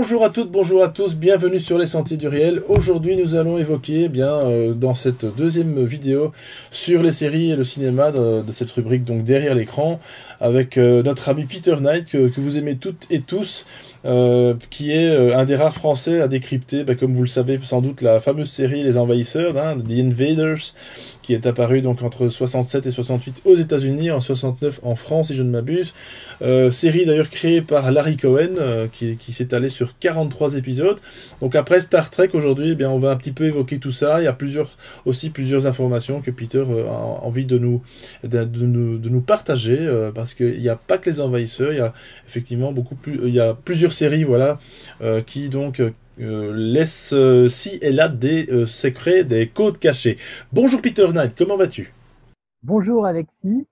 Bonjour à toutes, bonjour à tous, bienvenue sur les Sentiers du Réel. Aujourd'hui, nous allons évoquer, dans cette deuxième vidéo sur les séries et le cinéma de cette rubrique, donc derrière l'écran, avec notre ami Peter Knight, que vous aimez toutes et tous, qui est un des rares Français à décrypter, comme vous le savez sans doute, la fameuse série Les Envahisseurs, The Invaders, qui est apparue donc entre 67 et 68 aux États-Unis, en 69 en France, si je ne m'abuse. Série d'ailleurs créée par Larry Cohen, qui s'est allée sur 43 épisodes. Donc après Star Trek aujourd'hui, on va un petit peu évoquer tout ça. Il y a plusieurs informations que Peter a envie de nous partager, parce qu'il n'y a pas que les Envahisseurs, il y a effectivement il y a plusieurs séries, voilà, qui donc laissent ci et là des secrets, des codes cachés. Bonjour Peter Knight, comment vas-tu? Bonjour Alexis,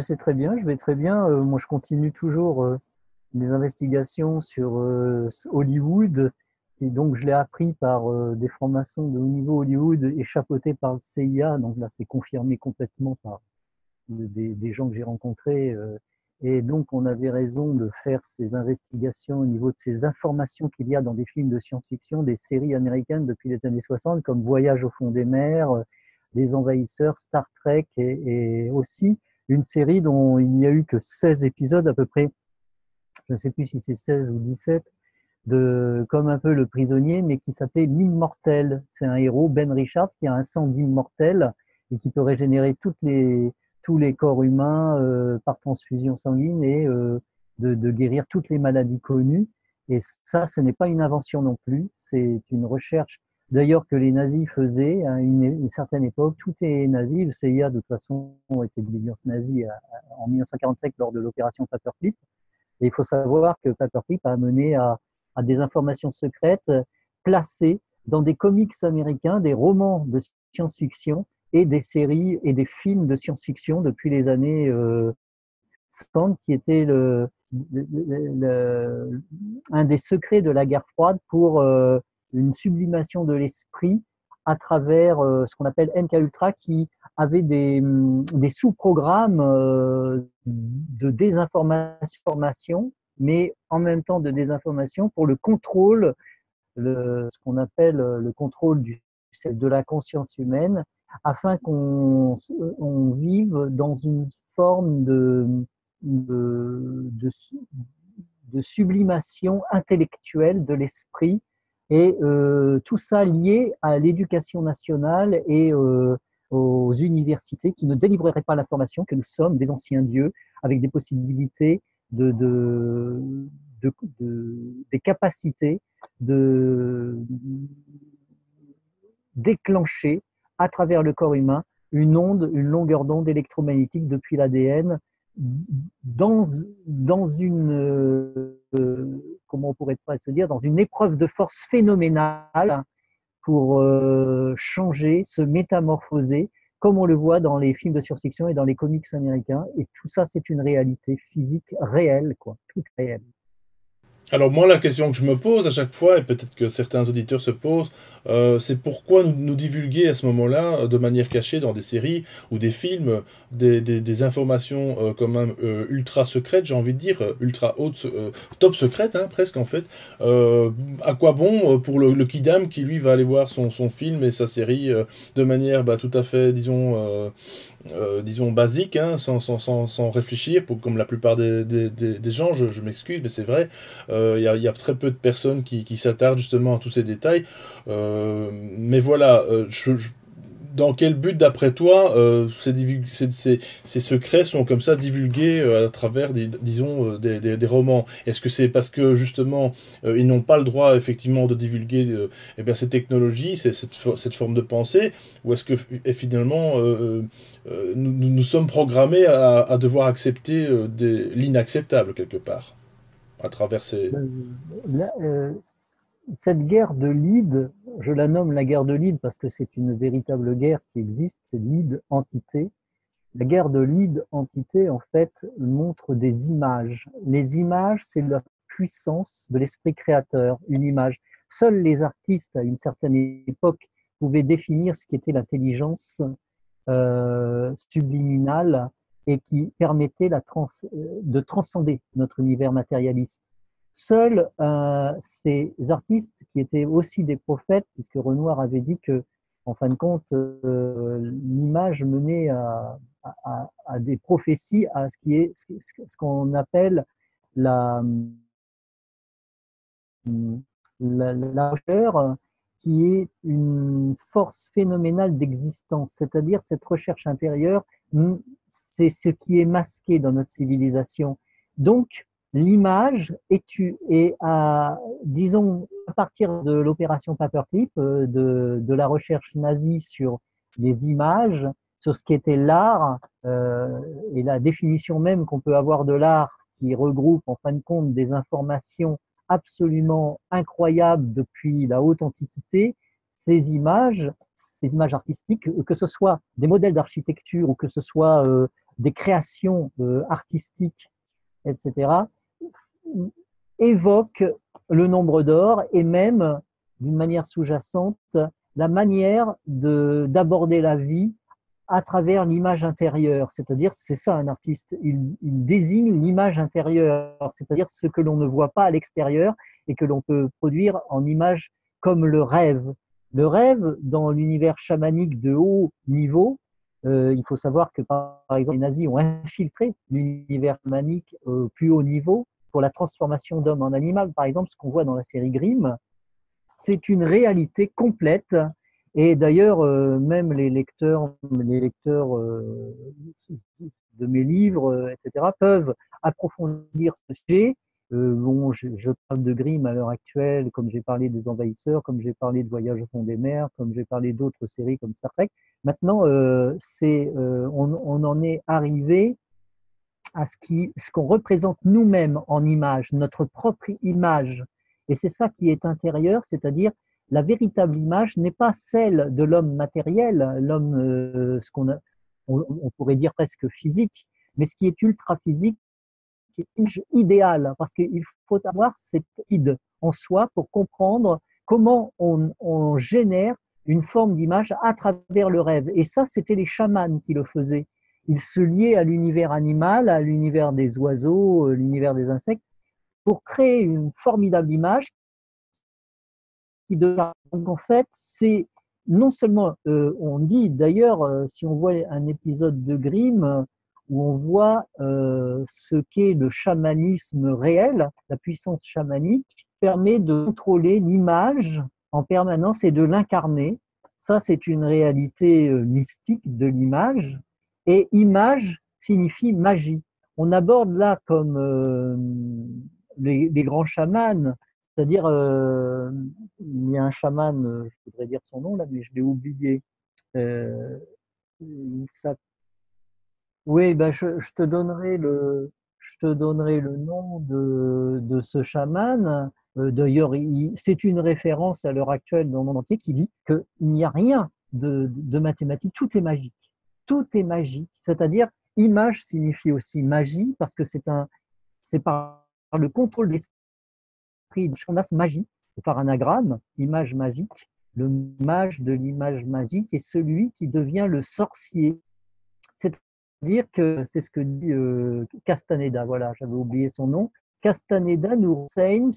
c'est très bien, je vais très bien. Moi je continue toujours mes investigations sur Hollywood, et donc je l'ai appris par des francs-maçons de haut niveau Hollywood et chapeauté par le CIA, donc là c'est confirmé complètement par des gens que j'ai rencontrés. Et donc on avait raison de faire ces investigations au niveau de ces informations qu'il y a dans des films de science-fiction, des séries américaines depuis les années 60, comme Voyage au fond des mers, Les Envahisseurs, Star Trek, et aussi une série dont il n'y a eu que 16 épisodes à peu près, je ne sais plus si c'est 16 ou 17, comme un peu le prisonnier, mais qui s'appelait l'Immortel. C'est un héros, Ben Richards, qui a un sang d'immortel et qui peut régénérer tous les corps humains par transfusion sanguine et de guérir toutes les maladies connues. Et ça, ce n'est pas une invention non plus, c'est une recherche d'ailleurs que les nazis faisaient à une certaine époque. Tout est nazi, le CIA de toute façon était de l'alliance nazie en 1945 lors de l'opération Paperclip. Et il faut savoir que Paperclip a mené à des informations secrètes placées dans des comics américains, des romans de science-fiction et des séries et des films de science-fiction depuis les années 50, qui était un des secrets de la guerre froide pour une sublimation de l'esprit à travers ce qu'on appelle MK Ultra, qui avait des sous-programmes de désinformation, mais en même temps de désinformation pour le contrôle, ce qu'on appelle le contrôle de la conscience humaine, afin on vive dans une forme de, de sublimation intellectuelle de l'esprit, et tout ça lié à l'éducation nationale et aux universités qui ne délivreraient pas l'information que nous sommes des anciens dieux avec des possibilités de, de, des capacités de déclencher à travers le corps humain une longueur d'onde électromagnétique depuis l'ADN dans, dans une, comment on pourrait se dire, dans une épreuve de force phénoménale pour changer, se métamorphoser, comme on le voit dans les films de science-fiction et dans les comics américains. Et tout ça, c'est une réalité physique réelle, quoi, toute réelle. Alors moi, la question que je me pose à chaque fois, et peut-être que certains auditeurs se posent, c'est pourquoi nous divulguer à ce moment-là, de manière cachée, dans des séries ou des films, des informations quand même ultra secrètes, j'ai envie de dire, ultra haute, top secrètes, hein, presque en fait. À quoi bon pour le kidam qui lui va aller voir son film et sa série de manière tout à fait, disons basique, hein, sans réfléchir, comme la plupart des gens, je m'excuse, mais c'est vrai. Y a très peu de personnes qui s'attardent justement à tous ces détails. Mais voilà, dans quel but, d'après toi, ces secrets sont comme ça divulgués à travers, disons, des romans? Est-ce que c'est parce que justement ils n'ont pas le droit effectivement de divulguer ces technologies, cette forme de pensée, ou est-ce que finalement nous sommes programmés à devoir accepter l'inacceptable quelque part à travers ces... Là, cette guerre de lead, je la nomme la guerre de lead parce que c'est une véritable guerre qui existe, c'est lead-entité. La guerre de lead-entité, en fait, montre des images. Les images, c'est la puissance de l'esprit créateur, une image. Seuls les artistes, à une certaine époque, pouvaient définir ce qu'était l'intelligence subliminale et qui permettait de transcender notre univers matérialiste. Seuls ces artistes qui étaient aussi des prophètes, puisque Renoir avait dit que, en fin de compte, l'image menait à des prophéties, à ce qui est ce qu'on appelle la, la hauteur, qui est une force phénoménale d'existence, c'est-à-dire cette recherche intérieure, c'est ce qui est masqué dans notre civilisation. Donc, l'image est à, disons, à partir de l'opération Paperclip, de la recherche nazie sur les images, sur ce qu'était l'art, et la définition même qu'on peut avoir de l'art qui regroupe en fin de compte des informations absolument incroyables depuis la haute antiquité, ces images artistiques, que ce soit des modèles d'architecture ou que ce soit des créations artistiques, etc., évoquent le nombre d'or et même, d'une manière sous-jacente, la manière d'aborder la vie à travers l'image intérieure. C'est-à-dire, c'est ça un artiste, il désigne l'image intérieure, c'est-à-dire ce que l'on ne voit pas à l'extérieur et que l'on peut produire en image comme le rêve. Le rêve, dans l'univers chamanique de haut niveau, il faut savoir que, par exemple, les nazis ont infiltré l'univers chamanique plus haut niveau pour la transformation d'homme en animal. Par exemple, ce qu'on voit dans la série Grimm, c'est une réalité complète. Et d'ailleurs, même les lecteurs de mes livres, etc., peuvent approfondir ce sujet. Bon, je parle de Grimm à l'heure actuelle, comme j'ai parlé des Envahisseurs, comme j'ai parlé de Voyage au fond des mers, comme j'ai parlé d'autres séries comme Star Trek. Maintenant, on en est arrivé à ce qu'on représente nous-mêmes en image, notre propre image. Et c'est ça qui est intérieur, c'est-à-dire la véritable image n'est pas celle de l'homme matériel, l'homme, on pourrait dire presque physique, mais ce qui est ultra physique, qui est idéal, parce qu'il faut avoir cette id en soi pour comprendre comment on génère une forme d'image à travers le rêve. Et ça, c'était les chamans qui le faisaient. Ils se liaient à l'univers animal, à l'univers des oiseaux, l'univers des insectes, pour créer une formidable image qui devient. Donc en fait, c'est non seulement, on dit d'ailleurs, si on voit un épisode de Grimm, où on voit ce qu'est le chamanisme réel, la puissance chamanique, permet de contrôler l'image en permanence et de l'incarner. Ça, c'est une réalité mystique de l'image. Et image signifie magie. On aborde là comme les grands chamans, c'est-à-dire, il y a un chaman, je voudrais dire son nom là, mais je l'ai oublié. Euh, oui, ben je te donnerai le nom de ce chaman. D'ailleurs, c'est une référence à l'heure actuelle dans le monde entier qui dit qu'il n'y a rien de mathématique, tout est magique. Tout est magique, c'est-à-dire image signifie aussi magie parce que c'est par le contrôle de l'esprit, on a ce magie, par anagramme, image magique. Le mage de l'image magique est celui qui devient le sorcier. C'est-à-dire que c'est ce que dit Castaneda, voilà, j'avais oublié son nom. Castaneda nous renseigne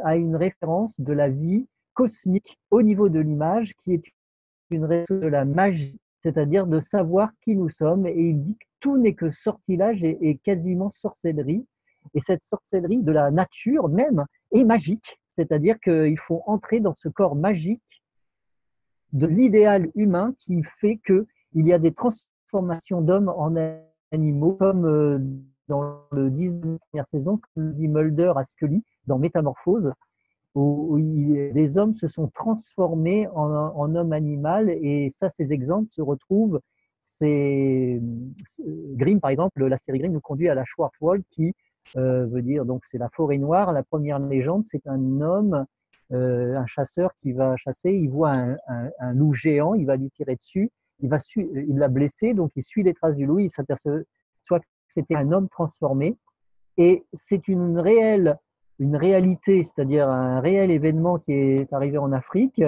à une référence de la vie cosmique au niveau de l'image, qui est une référence de la magie, c'est-à-dire de savoir qui nous sommes. Et il dit que tout n'est que sortilège et quasiment sorcellerie. Et cette sorcellerie de la nature même est magique, c'est-à-dire qu'il faut entrer dans ce corps magique de l'idéal humain qui fait qu'il y a des transformations d'hommes en animaux, comme dans le 19e saison, comme dit Mulder à Scully dans Métamorphose, où les hommes se sont transformés en hommes animal, et ça, ces exemples se retrouvent. Grimm, par exemple, la série Grimm nous conduit à la Schwarzwald, qui veut dire, donc c'est la forêt noire. La première légende, c'est un homme, un chasseur qui va chasser, il voit un loup géant, il va lui tirer dessus, il l'a blessé, donc il suit les traces du loup, il s'aperçoit que c'était un homme transformé, et c'est une réalité, c'est-à-dire un réel événement qui est arrivé en Afrique.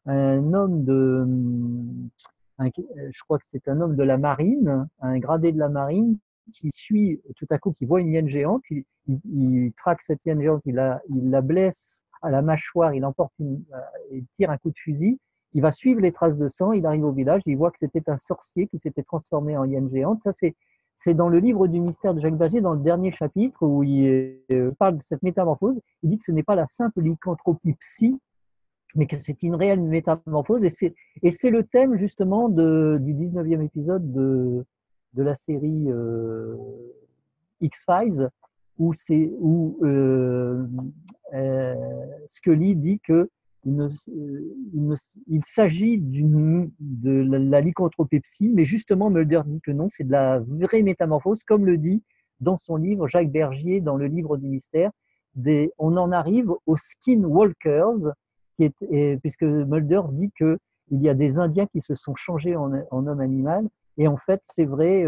Un homme je crois que c'est un homme de la marine, un gradé de la marine, qui suit tout à coup, qui voit une hyène géante, il traque cette hyène géante, il la blesse à la mâchoire, il tire un coup de fusil, il va suivre les traces de sang, il arrive au village, il voit que c'était un sorcier qui s'était transformé en hyène géante. Ça, c'est dans le livre du mystère de Jacques Bergier, dans le dernier chapitre, où il parle de cette métamorphose. Il dit que ce n'est pas la simple lycanthropie psy, mais que c'est une réelle métamorphose. Et c'est le thème, justement, du 19e épisode de la série X-Files, où Scully dit que il s'agit de la lycanthropie, mais justement Mulder dit que non, c'est de la vraie métamorphose, comme le dit dans son livre Jacques Bergier, dans le livre du mystère. On en arrive aux skinwalkers, puisque Mulder dit qu'il y a des Indiens qui se sont changés en homme animal, et en fait c'est vrai,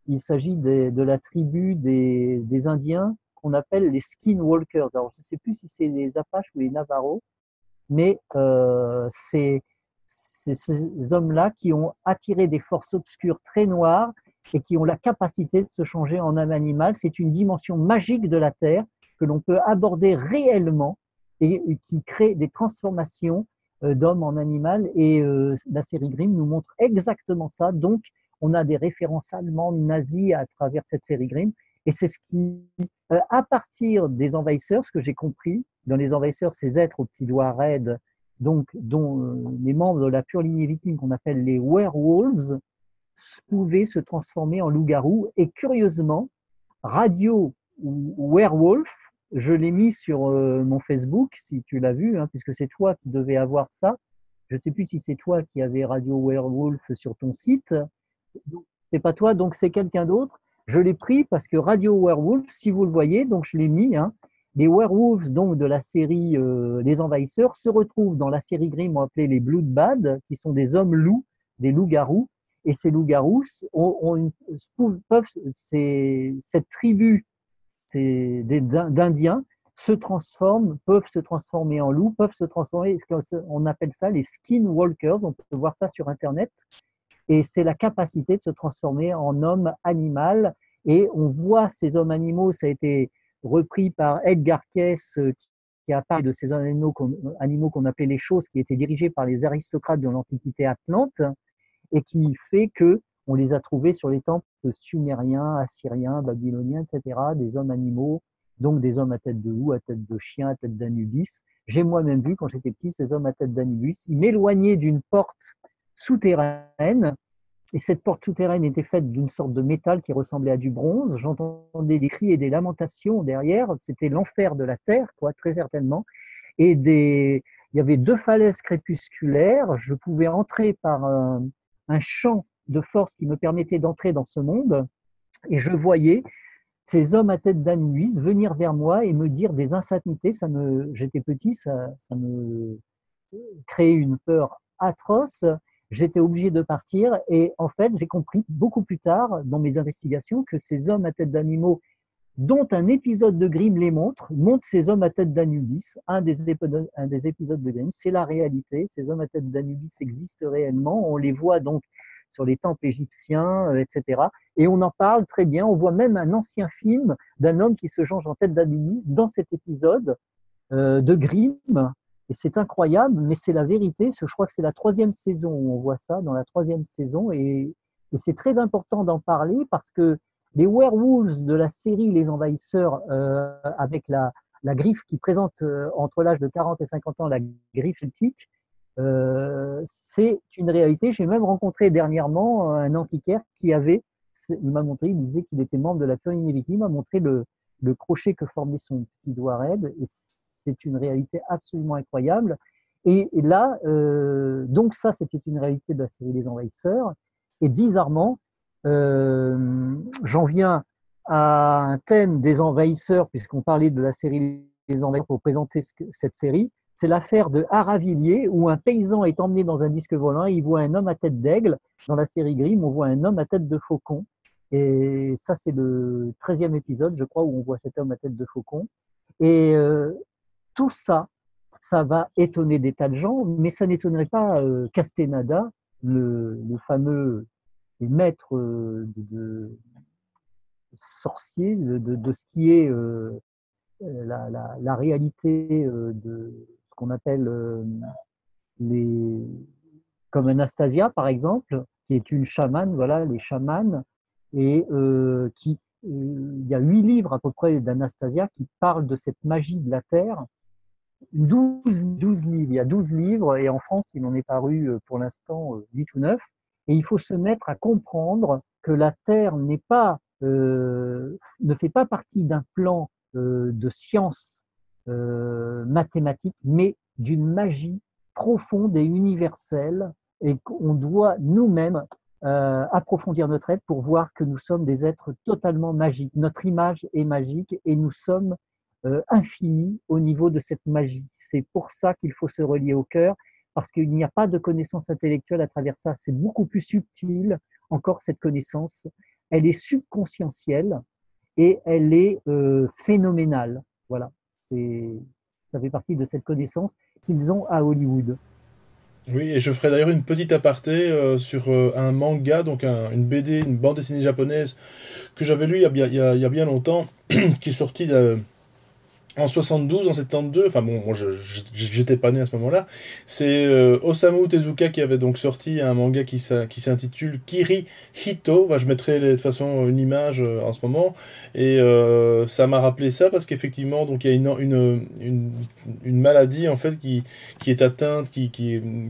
il s'agit de la tribu des Indiens qu'on appelle les skinwalkers. Alors je ne sais plus si c'est les Apaches ou les Navajos, mais c'est ces hommes-là qui ont attiré des forces obscures très noires et qui ont la capacité de se changer en un animal. C'est une dimension magique de la Terre que l'on peut aborder réellement et qui crée des transformations d'homme en animal. Et la série Grimm nous montre exactement ça. Donc, on a des références allemandes, nazies à travers cette série Grimm. Et c'est ce qui, à partir des envahisseurs, ce que j'ai compris, dans les envahisseurs, ces êtres aux petits doigts raides, donc, dont les membres de la pure lignée viking qu'on appelle les werewolves, pouvaient se transformer en loups-garous. Et curieusement, Radio Werewolf, je l'ai mis sur mon Facebook, si tu l'as vu, hein, puisque c'est toi qui devais avoir ça. Je ne sais plus si c'est toi qui avais Radio Werewolf sur ton site. C'est pas toi, donc c'est quelqu'un d'autre. Je l'ai pris parce que Radio Werewolf, si vous le voyez, donc je l'ai mis, hein, les werewolves donc de la série Les Envahisseurs se retrouvent dans la série Grimm, on appelait les Bloodbad, qui sont des hommes loups, des loups-garous. Et ces loups-garous cette tribu d'Indiens peuvent se transformer en loups, peuvent se transformer, on appelle ça les skinwalkers, on peut voir ça sur Internet. Et c'est la capacité de se transformer en homme animal. Et on voit ces hommes animaux, ça a été repris par Edgar Cayce, qui a parlé de ces animaux qu'on appelait les choses, qui étaient dirigés par les aristocrates de l'Antiquité atlante, et qui fait que on les a trouvés sur les temples sumériens, assyriens, babyloniens, etc., des hommes animaux, donc des hommes à tête de loup, à tête de chien, à tête d'anubis. J'ai moi-même vu, quand j'étais petit, ces hommes à tête d'anubis. Ils m'éloignaient d'une porte souterraine, et cette porte souterraine était faite d'une sorte de métal qui ressemblait à du bronze. J'entendais des cris et des lamentations derrière. C'était l'enfer de la terre, quoi, très certainement. Et il y avait 2 falaises crépusculaires. Je pouvais entrer par un champ de force qui me permettait d'entrer dans ce monde. Et je voyais ces hommes à tête d'anubis venir vers moi et me dire des insanités. J'étais petit, ça me créait une peur atroce. J'étais obligé de partir et en fait, j'ai compris beaucoup plus tard dans mes investigations que ces hommes à tête d'animaux, dont un épisode de Grimm les montre ces hommes à tête d'anubis. Un des épisodes de Grimm, c'est la réalité. Ces hommes à tête d'anubis existent réellement. On les voit donc sur les temples égyptiens, etc. Et on en parle très bien. On voit même un ancien film d'un homme qui se change en tête d'anubis dans cet épisode de Grimm. Et c'est incroyable, mais c'est la vérité. Je crois que c'est la 3e saison où on voit ça, dans la 3e saison. Et c'est très important d'en parler parce que les werewolves de la série Les Envahisseurs, avec la griffe qui présente entre l'âge de 40 et 50 ans, la griffe celtique, c'est une réalité. J'ai même rencontré dernièrement un antiquaire il m'a montré, il disait qu'il était membre de la pure lignée viking, il m'a montré le crochet que formait son petit doigt raide. Et c'est une réalité absolument incroyable. Et là, donc ça, c'était une réalité de la série Les Envahisseurs. Et bizarrement, j'en viens à un thème des envahisseurs, puisqu'on parlait de la série Les Envahisseurs pour présenter cette série. C'est l'affaire de Haravilliers, où un paysan est emmené dans un disque volant, il voit un homme à tête d'aigle. Dans la série Grimm, on voit un homme à tête de faucon. Et ça, c'est le 13e épisode, je crois, où on voit cet homme à tête de faucon. Et tout ça, ça va étonner des tas de gens, mais ça n'étonnerait pas Castaneda, le fameux maître sorcier, de ce qui est la réalité de ce qu'on appelle les, comme Anastasia par exemple, qui est une chamane, voilà, les chamanes, et il y a 8 livres à peu près d'Anastasia qui parlent de cette magie de la Terre. 12 livres, il y a 12 livres, et en France, il en est paru pour l'instant 8 ou 9. Et il faut se mettre à comprendre que la Terre ne fait pas partie d'un plan de science mathématique, mais d'une magie profonde et universelle, et qu'on doit nous-mêmes approfondir notre être pour voir que nous sommes des êtres totalement magiques. Notre image est magique et nous sommes infinis au niveau de cette magie. C'est pour ça qu'il faut se relier au cœur, parce qu'il n'y a pas de connaissance intellectuelle à travers ça. C'est beaucoup plus subtil encore, cette connaissance. Elle est subconscientielle et elle est phénoménale. Voilà. Ça fait partie de cette connaissance qu'ils ont à Hollywood. Oui, et je ferai d'ailleurs une petite aparté sur un manga, donc une BD, une bande dessinée japonaise que j'avais lu il y a bien longtemps, qui est sorti en 72, en 72, enfin bon, moi j'étais pas né à ce moment-là. C'est Osamu Tezuka qui avait donc sorti un manga qui s'intitule Kiri Hito. Enfin, je mettrai de toute façon une image en ce moment. Et ça m'a rappelé ça parce qu'effectivement, donc il y a une maladie en fait qui est atteinte, qui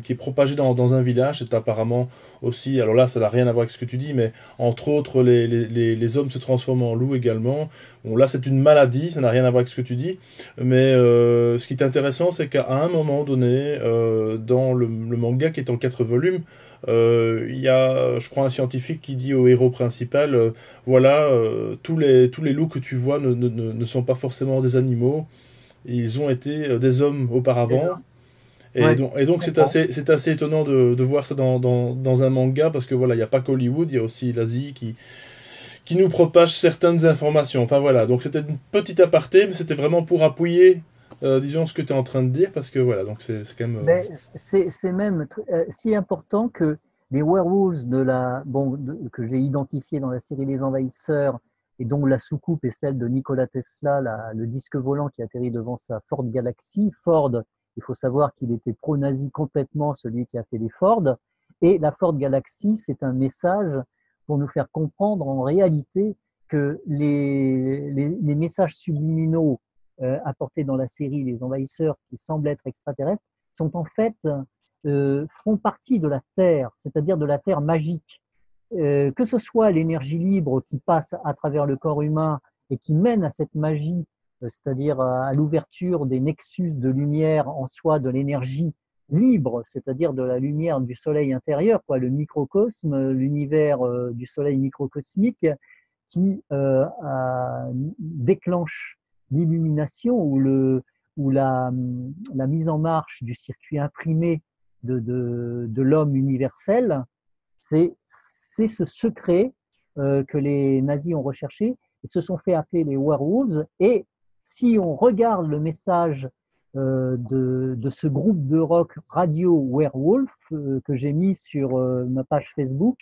est propagée dans un village. C'est apparemment aussi, alors là ça n'a rien à voir avec ce que tu dis, mais entre autres les hommes se transforment en loups également. Bon, là, c'est une maladie, ça n'a rien à voir avec ce que tu dis. Mais ce qui est intéressant, c'est qu'à un moment donné, dans le manga qui est en 4 volumes, il y a, je crois, un scientifique qui dit au héros principal, voilà, tous les loups que tu vois ne sont pas forcément des animaux. Ils ont été des hommes auparavant. Ouais, Et je donc comprends. c'est assez étonnant de voir ça dans un manga, parce que voilà, il n'y a pas qu'Hollywood, il y a aussi l'Asie qui nous propage certaines informations. Enfin voilà, donc c'était une petite aparté, mais c'était vraiment pour appuyer, disons, ce que tu es en train de dire, parce que voilà, donc c'est quand même... Mais c'est même si important que les werewolves que j'ai identifiés dans la série Les Envahisseurs, et dont la soucoupe est celle de Nikola Tesla, le disque volant qui atterrit devant sa Ford Galaxy. Ford, il faut savoir qu'il était pro-nazi complètement, celui qui a fait les Ford. Et la Ford Galaxy, c'est un message pour nous faire comprendre en réalité que les messages subliminaux apportés dans la série Les Envahisseurs, qui semblent être extraterrestres, sont en fait font partie de la Terre, c'est-à-dire de la Terre magique. Que ce soit l'énergie libre qui passe à travers le corps humain et qui mène à cette magie, c'est-à-dire à l'ouverture des nexus de lumière en soi, de l'énergie libre, c'est-à-dire de la lumière du soleil intérieur, quoi, le microcosme, l'univers du soleil microcosmique qui déclenche l'illumination ou la mise en marche du circuit imprimé de l'homme universel. C'est ce secret que les nazis ont recherché et se sont fait appeler les werewolves. Et si on regarde le message de ce groupe de rock Radio Werewolf que j'ai mis sur ma page Facebook,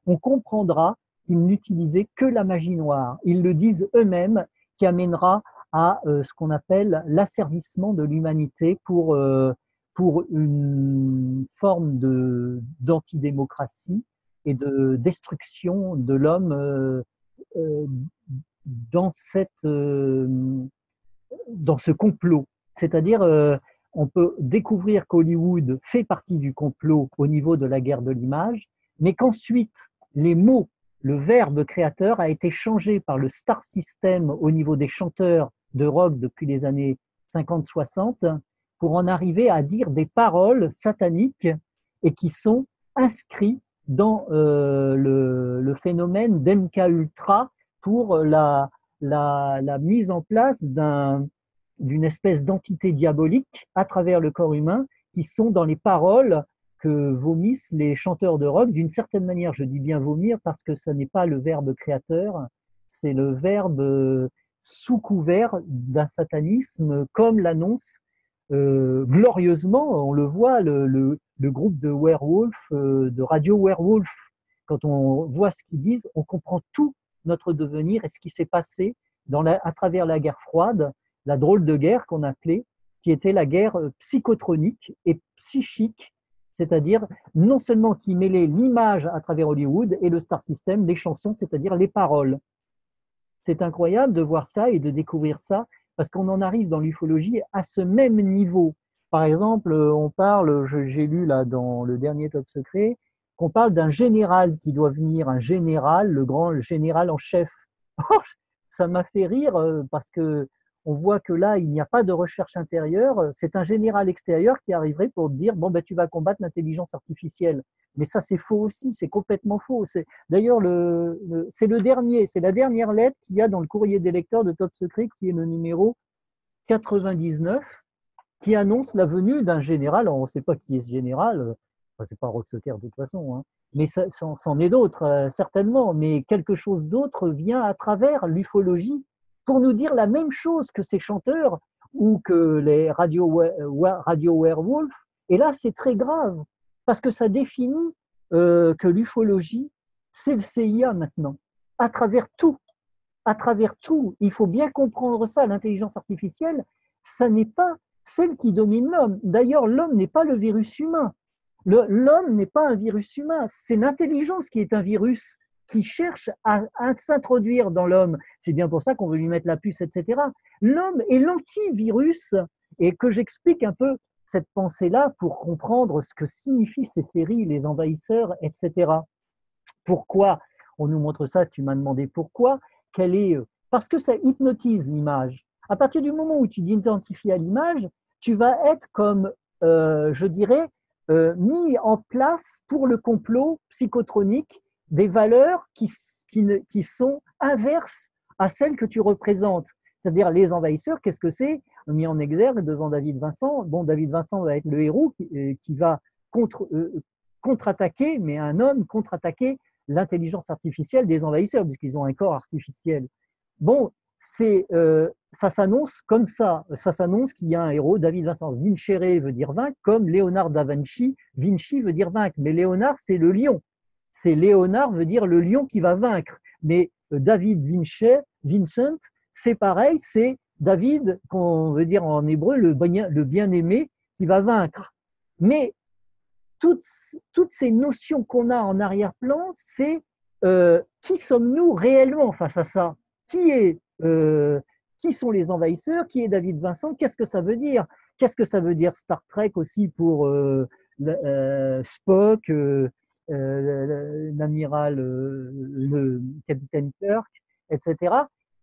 on comprendra qu'ils n'utilisaient que la magie noire. Ils le disent eux-mêmes, qui amènera à ce qu'on appelle l'asservissement de l'humanité pour une forme d'antidémocratie et de destruction de l'homme euh, dans, dans ce complot. C'est-à-dire, on peut découvrir qu'Hollywood fait partie du complot au niveau de la guerre de l'image, mais qu'ensuite, les mots, le verbe créateur a été changé par le star system au niveau des chanteurs de rock depuis les années 50-60 pour en arriver à dire des paroles sataniques et qui sont inscrits dans le phénomène d'MK Ultra pour la mise en place d'une espèce d'entité diabolique à travers le corps humain qui sont dans les paroles que vomissent les chanteurs de rock. D'une certaine manière, je dis bien vomir parce que ce n'est pas le verbe créateur, c'est le verbe sous couvert d'un satanisme, comme l'annonce glorieusement, on le voit, le groupe de Werewolf, de Radio Werewolf. Quand on voit ce qu'ils disent, on comprend tout notre devenir et ce qui s'est passé à travers la guerre froide, la drôle de guerre qu'on appelait, qui était la guerre psychotronique et psychique, c'est-à-dire non seulement qui mêlait l'image à travers Hollywood et le star system, les chansons, c'est-à-dire les paroles. C'est incroyable de voir ça et de découvrir ça, parce qu'on en arrive dans l'ufologie à ce même niveau. Par exemple, on parle, j'ai lu là dans le dernier Top Secret, qu'on parle d'un général qui doit venir, un général, le grand général en chef. Ça m'a fait rire parce que on voit que là, il n'y a pas de recherche intérieure. C'est un général extérieur qui arriverait pour dire bon, ben, tu vas combattre l'intelligence artificielle. Mais ça, c'est faux aussi, c'est complètement faux. D'ailleurs, c'est la dernière lettre qu'il y a dans le courrier des lecteurs de Top Secret, qui est le numéro 99, qui annonce la venue d'un général. Alors, on ne sait pas qui est ce général. Enfin, c'est pas Roxoker de toute façon, hein. Mais c'en est d'autres, certainement. Mais quelque chose d'autre vient à travers l'ufologie pour nous dire la même chose que ces chanteurs ou que les radio werewolf. Et là, c'est très grave parce que ça définit que l'ufologie, c'est le CIA maintenant, à travers tout. À travers tout. Il faut bien comprendre ça. L'intelligence artificielle, ça n'est pas celle qui domine l'homme. D'ailleurs, l'homme n'est pas le virus humain. L'homme n'est pas un virus humain. C'est l'intelligence qui est un virus qui cherche à s'introduire dans l'homme. C'est bien pour ça qu'on veut lui mettre la puce, etc. L'homme est l'antivirus, et que j'explique un peu cette pensée-là pour comprendre ce que signifient ces séries, les envahisseurs, etc. Pourquoi on nous montre ça? Tu m'as demandé pourquoi. Parce que ça hypnotise l'image. À partir du moment où tu t'identifies à l'image, tu vas être comme, je dirais, mis en place pour le complot psychotronique des valeurs qui sont inverses à celles que tu représentes. C'est-à-dire les envahisseurs, qu'est-ce que c'est? Mis en exergue devant David Vincent. Bon, David Vincent va être le héros qui va contre-attaquer, mais un homme contre-attaquer l'intelligence artificielle des envahisseurs, puisqu'ils ont un corps artificiel. Bon, ça s'annonce comme ça. Ça s'annonce qu'il y a un héros, David Vincent. Vincere veut dire vaincre, comme Léonard da Vinci. Vinci veut dire vaincre, mais Léonard, c'est le lion. C'est Léonard veut dire le lion qui va vaincre. Mais David Vincent, c'est pareil, c'est David, qu'on veut dire en hébreu, le bien-aimé qui va vaincre. Mais toutes ces notions qu'on a en arrière-plan, c'est qui sommes-nous réellement face à ça? Qui sont les envahisseurs? Qui est David Vincent? Qu'est-ce que ça veut dire? Qu'est-ce que ça veut dire Star Trek aussi pour Spock, l'amiral, le capitaine Kirk, etc.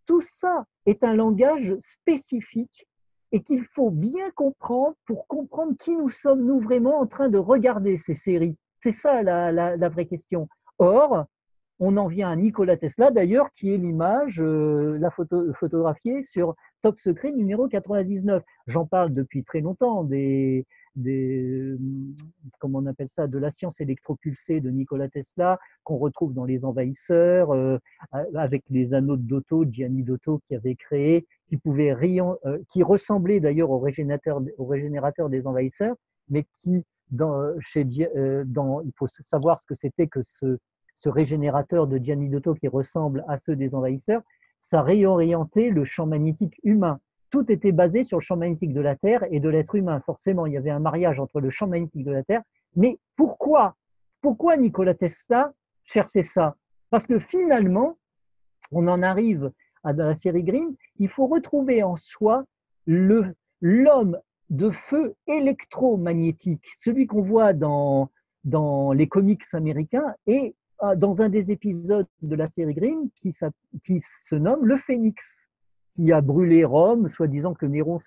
Tout ça est un langage spécifique et qu'il faut bien comprendre pour comprendre qui nous sommes, nous, vraiment en train de regarder ces séries. C'est ça la vraie question. Or, on en vient à Nikola Tesla, d'ailleurs, qui est l'image, photographiée sur Top Secret numéro 99. J'en parle depuis très longtemps, comment on appelle ça, de la science électropulsée de Nikola Tesla, qu'on retrouve dans Les Envahisseurs, avec les anneaux de Dotto, Gianni Dotto qui avait créé, qui ressemblait d'ailleurs au régénérateur des Envahisseurs, mais qui, il faut savoir ce que c'était que ce régénérateur de Gianni Dotto qui ressemble à ceux des Envahisseurs, ça réorientait le champ magnétique humain. Tout était basé sur le champ magnétique de la Terre et de l'être humain. Forcément, il y avait un mariage entre le champ magnétique de la Terre. Mais pourquoi Nikola Tesla cherchait ça? Parce que finalement, on en arrive à la série Grimm, il faut retrouver en soi l'homme de feu électromagnétique, celui qu'on voit dans les comics américains et dans un des épisodes de la série Grimm qui se nomme le Phénix, qui a brûlé Rome, soi-disant que Néron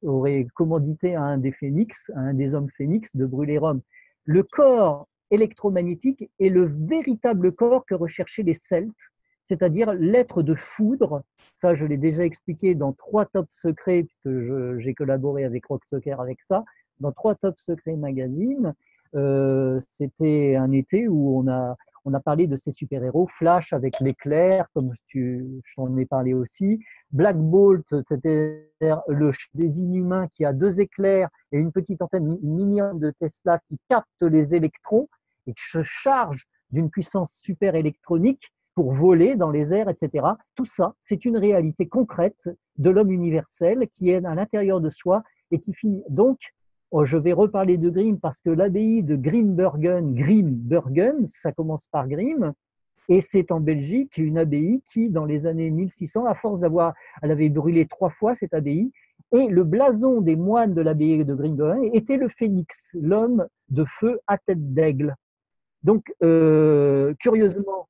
aurait commandité à un des hommes phénix, de brûler Rome. Le corps électromagnétique est le véritable corps que recherchaient les Celtes, c'est-à-dire l'être de foudre. Ça, je l'ai déjà expliqué dans 3 Top Secrets, puisque j'ai collaboré avec Roxoker avec ça, dans 3 Top Secrets magazines. C'était un été où on a parlé de ces super-héros, Flash avec l'éclair, comme je t'en ai parlé aussi, Black Bolt, c'est-à-dire des Inhumains qui a 2 éclairs et une petite antenne, une mini-onde de Tesla qui capte les électrons et qui se charge d'une puissance super électronique pour voler dans les airs, etc. Tout ça, c'est une réalité concrète de l'homme universel qui est à l'intérieur de soi et qui finit. Donc, je vais reparler de Grimm parce que l'abbaye de Grimbergen, ça commence par Grimm, et c'est en Belgique une abbaye qui, dans les années 1600, à force elle avait brûlé 3 fois cette abbaye, et le blason des moines de l'abbaye de Grimbergen était le phénix, l'homme de feu à tête d'aigle. Donc, curieusement,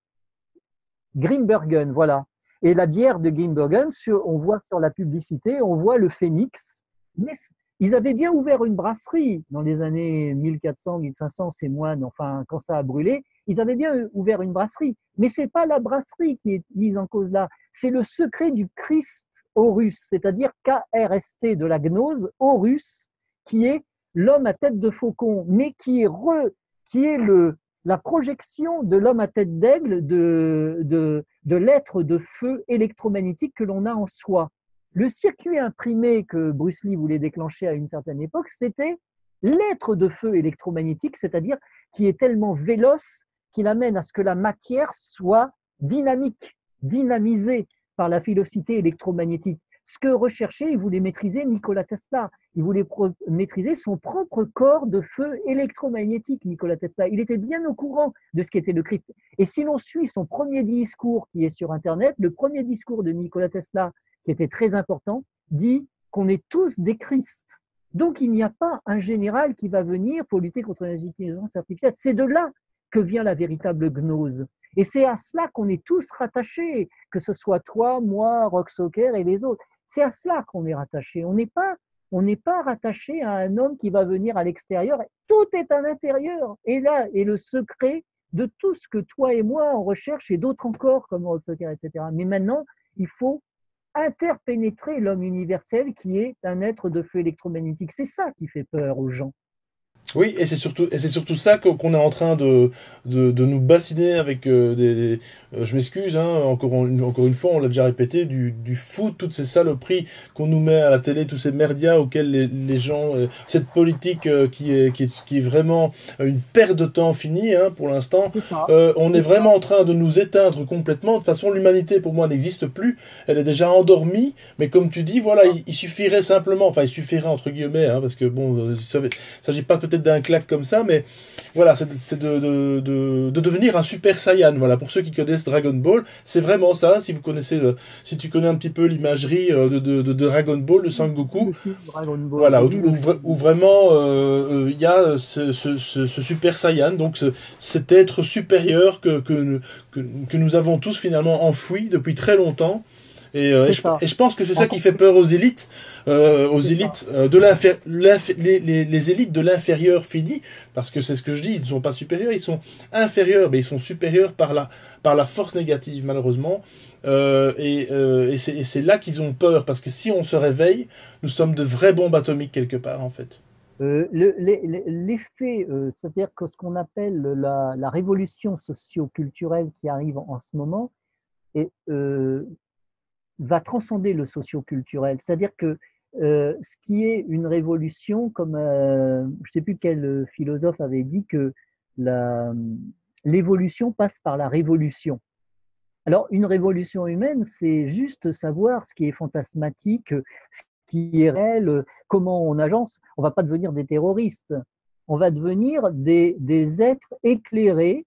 Grimbergen, voilà. Et la bière de Grimbergen, on voit sur la publicité, on voit le phénix. Mais ils avaient bien ouvert une brasserie dans les années 1400, 1500, ces moines, enfin, quand ça a brûlé, ils avaient bien ouvert une brasserie. Mais ce n'est pas la brasserie qui est mise en cause là, c'est le secret du Christ Horus, c'est-à-dire KRST de la gnose, Horus, qui est l'homme à tête de faucon, mais qui est la projection de l'homme à tête d'aigle, de l'être de feu électromagnétique que l'on a en soi. Le circuit imprimé que Bruce Lee voulait déclencher à une certaine époque, c'était l'être de feu électromagnétique, c'est-à-dire qui est tellement véloce qu'il amène à ce que la matière soit dynamique, dynamisée par la vélocité électromagnétique. Ce que recherchait, il voulait maîtriser Nikola Tesla. Il voulait maîtriser son propre corps de feu électromagnétique, Nikola Tesla. Il était bien au courant de ce qu'était le Christ. Et si l'on suit son premier discours qui est sur Internet, le premier discours de Nikola Tesla, qui était très important, dit qu'on est tous des Christ. Donc il n'y a pas un général qui va venir pour lutter contre l'intelligence artificielle. C'est de là que vient la véritable gnose. Et c'est à cela qu'on est tous rattachés, que ce soit toi, moi, Roxoker et les autres. C'est à cela qu'on est rattaché. On n'est pas rattaché à un homme qui va venir à l'extérieur. Tout est à l'intérieur. Et là est le secret de tout ce que toi et moi on recherche et d'autres encore comme Roxoker, etc. Mais maintenant, il faut interpénétrer l'homme universel qui est un être de feu électromagnétique. C'est ça qui fait peur aux gens. Oui, et c'est surtout ça qu'on est en train de nous bassiner avec je m'excuse, hein, encore une fois, on l'a déjà répété, du foot, toutes ces saloperies qu'on nous met à la télé, tous ces merdias auxquels les gens, cette politique qui est vraiment une perte de temps finie, hein, pour l'instant. On est vraiment en train de nous éteindre complètement. De toute façon, l'humanité, pour moi, n'existe plus. Elle est déjà endormie, mais comme tu dis, voilà, il suffirait simplement, enfin, il suffirait entre guillemets, hein, parce que bon, il s'agit pas peut-être d'un claque comme ça, mais voilà, c'est de devenir un super saiyan. Voilà, pour ceux qui connaissent Dragon Ball, c'est vraiment ça. Si vous connaissez, si tu connais un petit peu l'imagerie de Dragon Ball, de Sangoku, voilà, où vraiment il y a ce super saiyan, donc cet être supérieur que nous avons tous finalement enfoui depuis très longtemps. Et je pense que c'est ça qui fait peur aux élites, les élites de l'inférieur fini, parce que c'est ce que je dis, ils ne sont pas supérieurs, ils sont inférieurs, mais ils sont supérieurs par la force négative malheureusement, et c'est là qu'ils ont peur, parce que si on se réveille, nous sommes de vraies bombes atomiques quelque part en fait. L'effet, c'est-à-dire que ce qu'on appelle la révolution socio-culturelle qui arrive en ce moment, est, va transcender le socio-culturel. C'est-à-dire que ce qui est une révolution, comme je ne sais plus quel philosophe avait dit que l'évolution passe par la révolution. Alors, une révolution humaine, c'est juste savoir ce qui est fantasmatique, ce qui est réel, comment on agence. On ne va pas devenir des terroristes, on va devenir des êtres éclairés,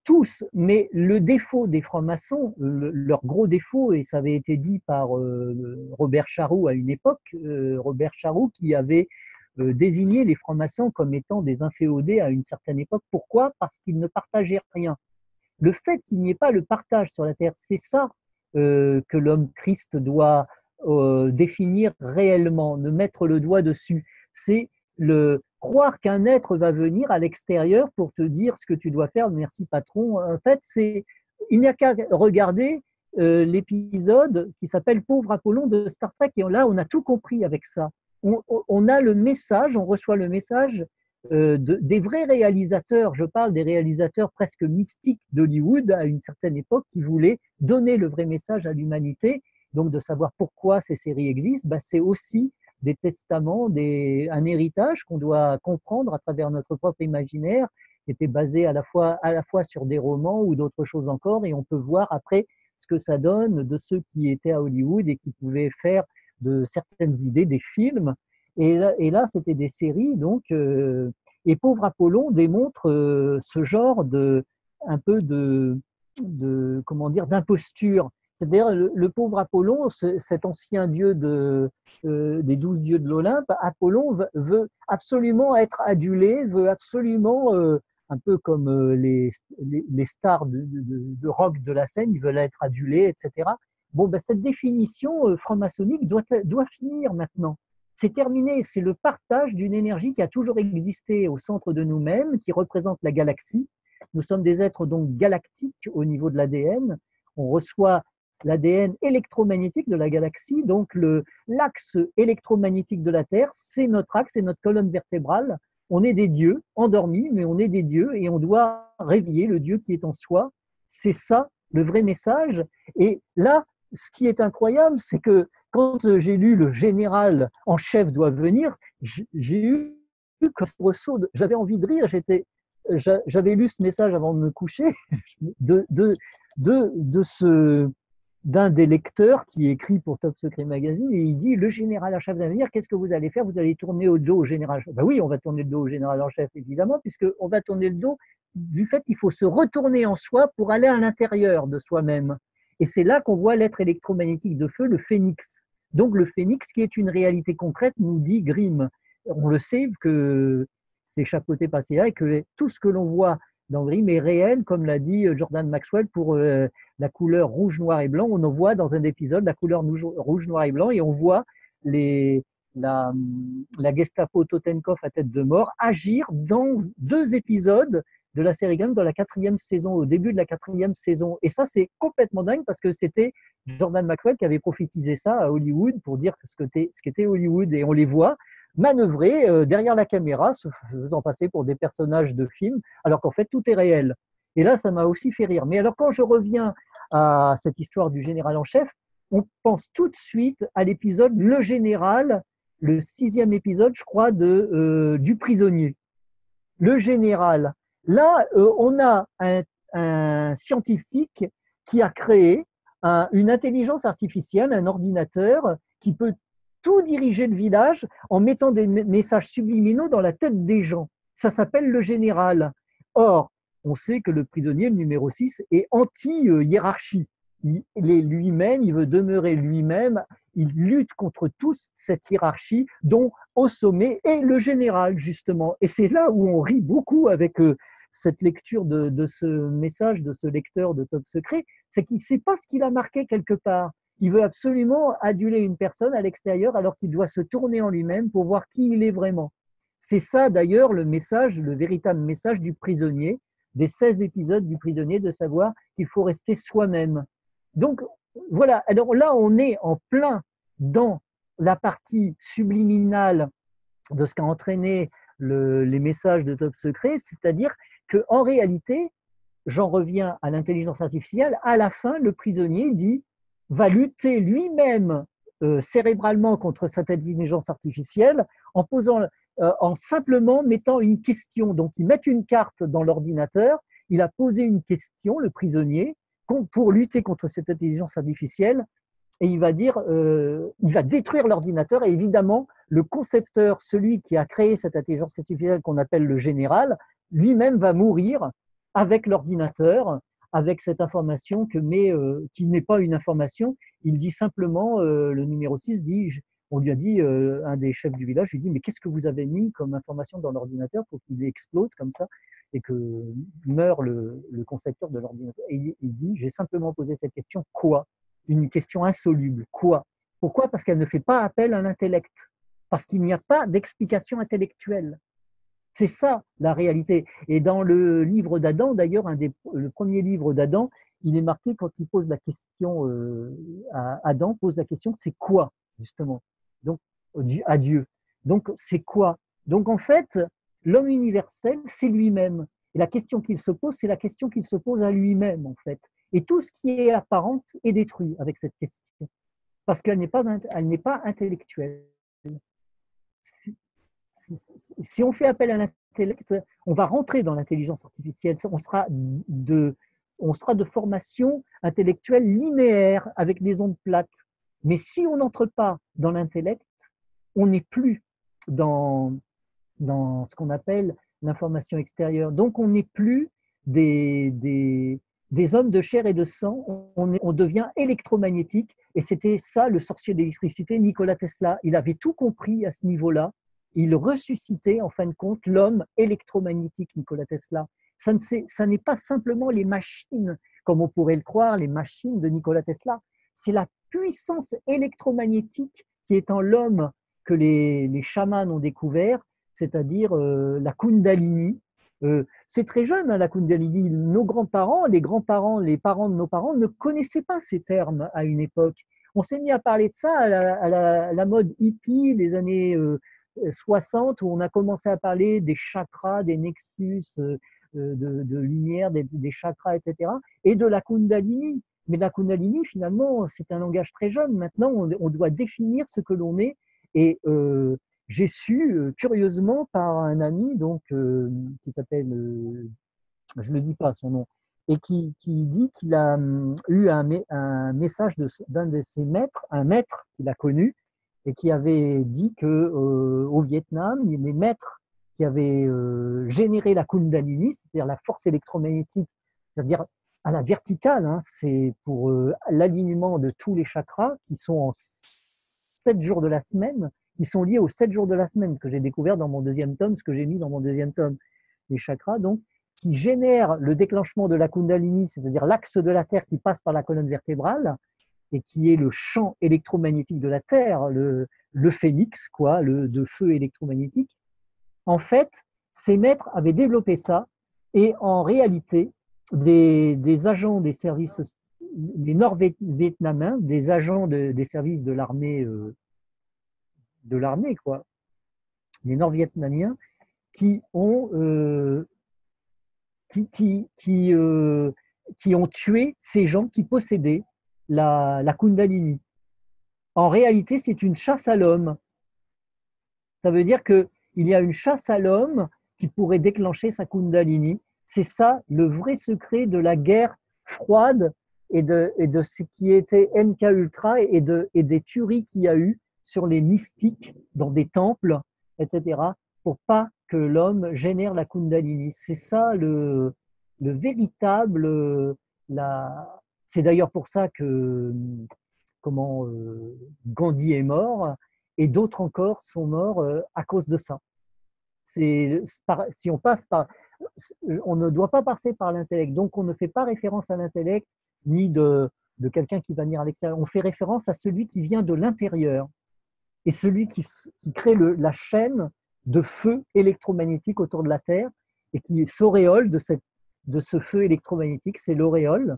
tous, mais le défaut des francs-maçons, leur gros défaut, et ça avait été dit par Robert Charroux à une époque, Robert Charroux qui avait désigné les francs-maçons comme étant des inféodés à une certaine époque. Pourquoi? Parce qu'ils ne partageaient rien. Le fait qu'il n'y ait pas le partage sur la terre, c'est ça que l'homme Christ doit définir réellement, de mettre le doigt dessus. C'est croire qu'un être va venir à l'extérieur pour te dire ce que tu dois faire. Merci patron. En fait, il n'y a qu'à regarder l'épisode qui s'appelle Pauvre Apollon de Star Trek. Et là, on a tout compris avec ça. On a le message, on reçoit le message des vrais réalisateurs. Je parle des réalisateurs presque mystiques d'Hollywood à une certaine époque qui voulaient donner le vrai message à l'humanité. Donc, de savoir pourquoi ces séries existent, c'est aussi des testaments, un héritage qu'on doit comprendre à travers notre propre imaginaire qui était basé à la fois sur des romans ou d'autres choses encore, et on peut voir après ce que ça donne de ceux qui étaient à Hollywood et qui pouvaient faire de certaines idées des films. Et là c'était des séries, donc, et Pauvre Apollon démontre ce genre de, un peu comment dire, d'imposture. C'est-à-dire le pauvre Apollon, cet ancien dieu des 12 dieux de l'Olympe, Apollon veut absolument être adulé, veut absolument, un peu comme les stars de rock de la scène, ils veulent être adulés, etc. Bon, ben, cette définition franc-maçonnique doit finir maintenant. C'est terminé, c'est le partage d'une énergie qui a toujours existé au centre de nous-mêmes, qui représente la galaxie. Nous sommes des êtres donc galactiques au niveau de l'ADN. On reçoit l'ADN électromagnétique de la galaxie, donc l'axe électromagnétique de la Terre, c'est notre axe, c'est notre colonne vertébrale. On est des dieux, endormis, mais on est des dieux et on doit réveiller le Dieu qui est en soi. C'est ça le vrai message. Et là, ce qui est incroyable, c'est que quand j'ai lu Le général en chef doit venir, j'ai eu comme ressaut, j'avais envie de rire, j'avais lu ce message avant de me coucher, de, de, d'un des lecteurs qui écrit pour Top Secret Magazine, et il dit: le général en chef va venir, qu'est-ce que vous allez faire? Vous allez tourner le dos au général. Ben oui, on va tourner le dos au général en chef, évidemment, puisqu'on va tourner le dos du fait qu'il faut se retourner en soi pour aller à l'intérieur de soi-même. Et c'est là qu'on voit l'être électromagnétique de feu, le phénix. Donc le phénix, qui est une réalité concrète, nous dit Grimm. On le sait que c'est chapeauté par CIA et que tout ce que l'on voit dans Grimm est réel, comme l'a dit Jordan Maxwell pour la couleur rouge, noir et blanc. On en voit dans un épisode la couleur rouge, noir et blanc, et on voit la Gestapo Totenkopf à tête de mort agir dans 2 épisodes de la série Grimm dans la 4e saison, au début de la 4e saison. Et ça, c'est complètement dingue parce que c'était Jordan Maxwell qui avait prophétisé ça à Hollywood pour dire ce qu'était Hollywood. Et on les voit manœuvrer derrière la caméra, se faisant passer pour des personnages de films, alors qu'en fait, tout est réel. Et là, ça m'a aussi fait rire. Mais alors, quand je reviens à cette histoire du général en chef, on pense tout de suite à l'épisode Le Général, le 6e épisode, je crois, du prisonnier. Le général. Là, on a un scientifique qui a créé une intelligence artificielle, un ordinateur qui peut tout diriger le village en mettant des messages subliminaux dans la tête des gens. Ça s'appelle le général. Or, on sait que le prisonnier, le numéro 6, est anti-hiérarchie. Il est lui-même, il veut demeurer lui-même, il lutte contre toute cette hiérarchie, dont au sommet est le général, justement. Et c'est là où on rit beaucoup avec cette lecture de ce message de ce lecteur de Top Secret, c'est qu'il ne sait pas ce qu'il a marqué quelque part. Il veut absolument aduler une personne à l'extérieur alors qu'il doit se tourner en lui-même pour voir qui il est vraiment. C'est ça d'ailleurs le message, le véritable message du prisonnier, des 16 épisodes du prisonnier, de savoir qu'il faut rester soi-même. Donc voilà, alors là on est en plein dans la partie subliminale de ce qu'a entraîné les messages de Top Secret, c'est-à-dire qu'en réalité, j'en reviens à l'intelligence artificielle, à la fin, le prisonnier va lutter lui-même cérébralement contre cette intelligence artificielle en simplement mettant une question. Donc, il met une carte dans l'ordinateur, il a posé une question, le prisonnier, pour lutter contre cette intelligence artificielle, et il va détruire l'ordinateur. Et évidemment, le concepteur, celui qui a créé cette intelligence artificielle qu'on appelle le général, lui-même va mourir avec l'ordinateur, avec cette information qui n'est pas une information. Il dit simplement, le numéro 6 dit, on lui a dit, un des chefs du village lui dit: mais qu'est-ce que vous avez mis comme information dans l'ordinateur pour qu'il explose comme ça et que meure le concepteur de l'ordinateur? Et il dit: j'ai simplement posé cette question, quoi? Une question insoluble, quoi? Pourquoi? Parce qu'elle ne fait pas appel à l'intellect, parce qu'il n'y a pas d'explication intellectuelle. C'est ça la réalité. Et dans le livre d'Adam, d'ailleurs, le premier livre d'Adam, il est marqué quand il pose la question Adam pose la question: c'est quoi, justement? Donc, à Dieu. Donc, c'est quoi? Donc, en fait, l'homme universel, c'est lui-même. Et la question qu'il se pose, c'est la question qu'il se pose à lui-même, en fait. Et tout ce qui est apparent est détruit avec cette question, parce qu'elle n'est pas intellectuelle. Si on fait appel à l'intellect, on va rentrer dans l'intelligence artificielle, on sera de formation intellectuelle linéaire avec des ondes plates. Mais si on n'entre pas dans l'intellect, on n'est plus dans, dans ce qu'on appelle l'information extérieure. Donc on n'est plus des hommes de chair et de sang, on devient électromagnétique. Et c'était ça le sorcier de l'électricité, Nikola Tesla. Il avait tout compris à ce niveau-là. Il ressuscitait en fin de compte l'homme électromagnétique, Nikola Tesla. Ça n'est pas simplement les machines, comme on pourrait le croire, les machines de Nikola Tesla. C'est la puissance électromagnétique qui est en l'homme que les chamans ont découvert, c'est-à-dire la Kundalini. C'est très jeune, hein, la Kundalini. Nos grands-parents, les parents de nos parents ne connaissaient pas ces termes à une époque. On s'est mis à parler de ça à la mode hippie des années 60, où on a commencé à parler des chakras, des nexus de lumière, des chakras, etc., et de la Kundalini. Mais la Kundalini, finalement, c'est un langage très jeune. Maintenant, on doit définir ce que l'on est. Et j'ai su, curieusement, par un ami donc, qui s'appelle, je ne le dis pas son nom, et qui dit qu'il a eu un message d'un de ses maîtres, un maître qu'il a connu, et qui avait dit qu'au Vietnam, les maîtres qui avaient généré la Kundalini, c'est-à-dire la force électromagnétique, c'est-à-dire à la verticale, hein, c'est pour l'alignement de tous les chakras qui sont en 7 jours de la semaine, qui sont liés aux 7 jours de la semaine, que j'ai découvert dans mon deuxième tome, ce que j'ai mis dans mon deuxième tome, les chakras, donc, qui génèrent le déclenchement de la Kundalini, c'est-à-dire l'axe de la Terre qui passe par la colonne vertébrale, et qui est le champ électromagnétique de la Terre, le phénix, quoi, de feu électromagnétique. En fait, ces maîtres avaient développé ça, et en réalité, des agents des services, les Nord-Vietnamiens, des agents des services de l'armée, quoi, les Nord-Vietnamiens, qui ont tué ces gens qui possédaient la Kundalini. En réalité, c'est une chasse à l'homme. Ça veut dire qu'il y a une chasse à l'homme qui pourrait déclencher sa Kundalini. C'est ça le vrai secret de la guerre froide et de ce qui était MK Ultra et des tueries qu'il y a eu sur les mystiques dans des temples, etc., pour pas que l'homme génère la Kundalini. C'est ça le véritable... C'est d'ailleurs pour ça que Gandhi est mort et d'autres encore sont morts à cause de ça. Si on passe par... On ne doit pas passer par l'intellect, donc on ne fait pas référence à l'intellect ni de quelqu'un qui va venir à l'extérieur. On fait référence à celui qui vient de l'intérieur et celui qui crée la chaîne de feu électromagnétique autour de la Terre et qui s'auréole de ce feu électromagnétique, c'est l'auréole,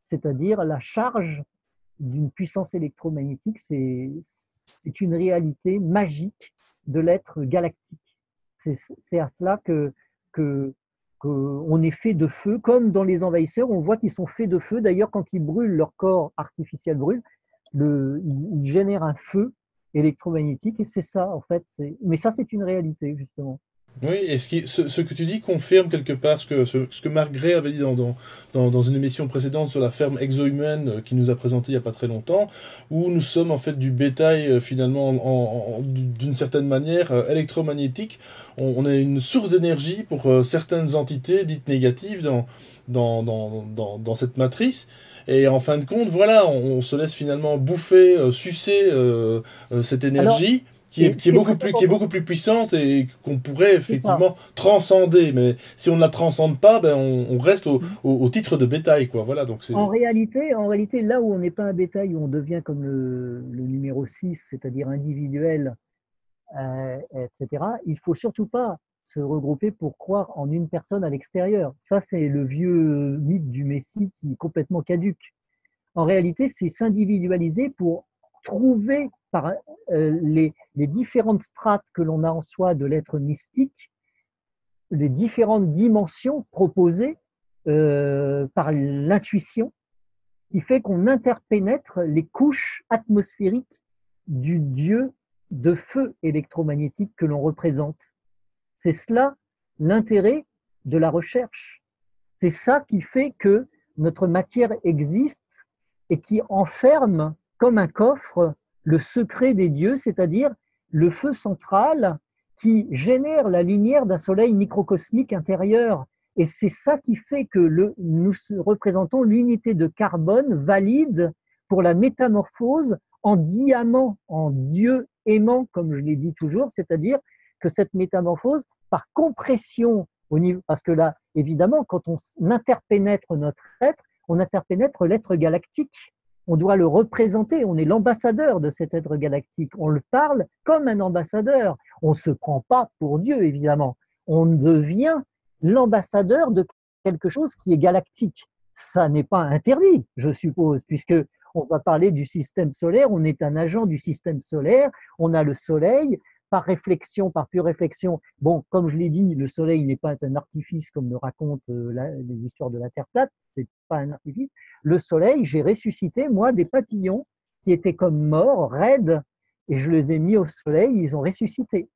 c'est-à-dire la charge d'une puissance électromagnétique, c'est une réalité magique de l'être galactique. C'est à cela qu'on est fait de feu, comme dans les envahisseurs, on voit qu'ils sont faits de feu. D'ailleurs, quand ils brûlent, leur corps artificiel brûle, ils génèrent un feu électromagnétique, et c'est ça, en fait. Mais ça, c'est une réalité, justement. Oui, et ce que tu dis confirme quelque part ce que Marc Gray avait dit dans une émission précédente sur la ferme exo-humaine qu'il nous a présenté il n'y a pas très longtemps, où nous sommes en fait du bétail finalement d'une certaine manière électromagnétique. On est une source d'énergie pour certaines entités dites négatives dans cette matrice. Et en fin de compte, voilà, on se laisse finalement bouffer, sucer cette énergie. Qui est beaucoup plus puissante et qu'on pourrait effectivement transcender. Mais si on ne la transcende pas, ben on reste au titre de bétail, quoi. Voilà, donc en réalité, là où on n'est pas un bétail, où on devient comme le numéro 6, c'est-à-dire individuel, etc., il ne faut surtout pas se regrouper pour croire en une personne à l'extérieur. Ça, c'est le vieux mythe du Messie qui est complètement caduque. En réalité, c'est s'individualiser pour trouver par les différentes strates que l'on a en soi de l'être mystique, les différentes dimensions proposées par l'intuition, qui fait qu'on interpénètre les couches atmosphériques du Dieu de feu électromagnétique que l'on représente. C'est cela l'intérêt de la recherche. C'est ça qui fait que notre matière existe et qui enferme comme un coffre le secret des dieux, c'est-à-dire le feu central qui génère la lumière d'un soleil microcosmique intérieur. Et c'est ça qui fait que nous représentons l'unité de carbone valide pour la métamorphose en diamant, en Dieu aimant, comme je l'ai dit toujours, c'est-à-dire que cette métamorphose, par compression, parce que là, évidemment, quand on interpénètre notre être, on interpénètre l'être galactique. On doit le représenter, on est l'ambassadeur de cet être galactique. On le parle comme un ambassadeur. On ne se prend pas pour Dieu, évidemment. On devient l'ambassadeur de quelque chose qui est galactique. Ça n'est pas interdit, je suppose, puisque on va parler du système solaire, on est un agent du système solaire, on a le soleil, par réflexion, par pure réflexion. Bon, comme je l'ai dit, le soleil n'est pas un artifice comme le racontent les histoires de la Terre plate, c'est pas un artifice. Le soleil, j'ai ressuscité, moi, des papillons qui étaient comme morts, raides, et je les ai mis au soleil, ils ont ressuscité.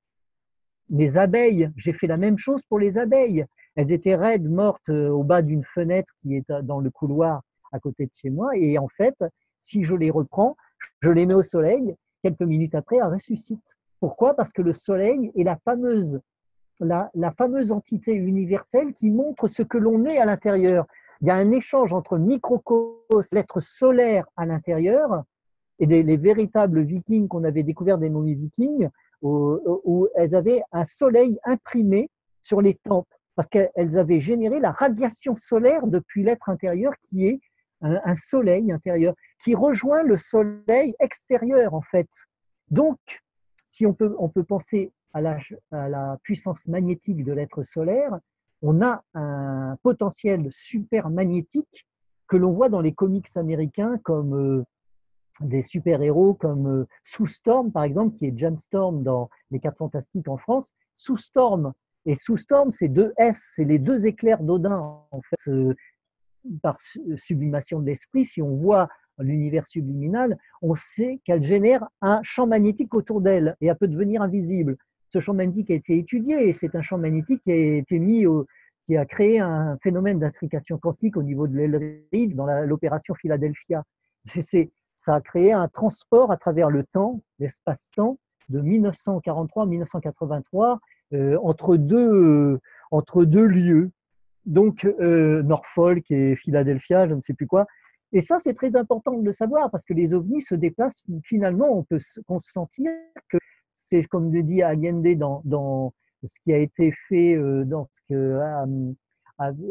Les abeilles, j'ai fait la même chose pour les abeilles. Elles étaient raides, mortes au bas d'une fenêtre qui est dans le couloir à côté de chez moi. Et en fait, si je les reprends, je les mets au soleil, quelques minutes après, elles ressuscitent. Pourquoi? Parce que le soleil est la fameuse entité universelle qui montre ce que l'on est à l'intérieur. Il y a un échange entre microcosme, l'être solaire à l'intérieur, et les véritables vikings qu'on avait découvert des momies vikings, où elles avaient un soleil imprimé sur les tempes, parce qu'elles avaient généré la radiation solaire depuis l'être intérieur qui est un soleil intérieur, qui rejoint le soleil extérieur en fait. Donc, si on peut penser à la puissance magnétique de l'être solaire, on a un potentiel super magnétique que l'on voit dans les comics américains comme des super-héros comme Sue Storm, par exemple, qui est John Storm dans Les 4 Fantastiques en France. Sue Storm, et Sue Storm, c'est deux S, c'est les deux éclairs d'Odin, en fait, par sublimation de l'esprit. Si on voit l'univers subliminal, on sait qu'elle génère un champ magnétique autour d'elle et elle peut devenir invisible. Ce champ magnétique a été étudié et c'est un champ magnétique qui a été qui a créé un phénomène d'intrication quantique au niveau de l'Elride dans l'opération Philadelphia. Ça a créé un transport à travers le temps, l'espace-temps, de 1943 à 1983, entre deux lieux, donc Norfolk et Philadelphia, je ne sais plus quoi. Et ça, c'est très important de le savoir, parce que les ovnis se déplacent, finalement, on peut consentir que c'est, comme le dit Allende dans ce qui a été fait, dans ce que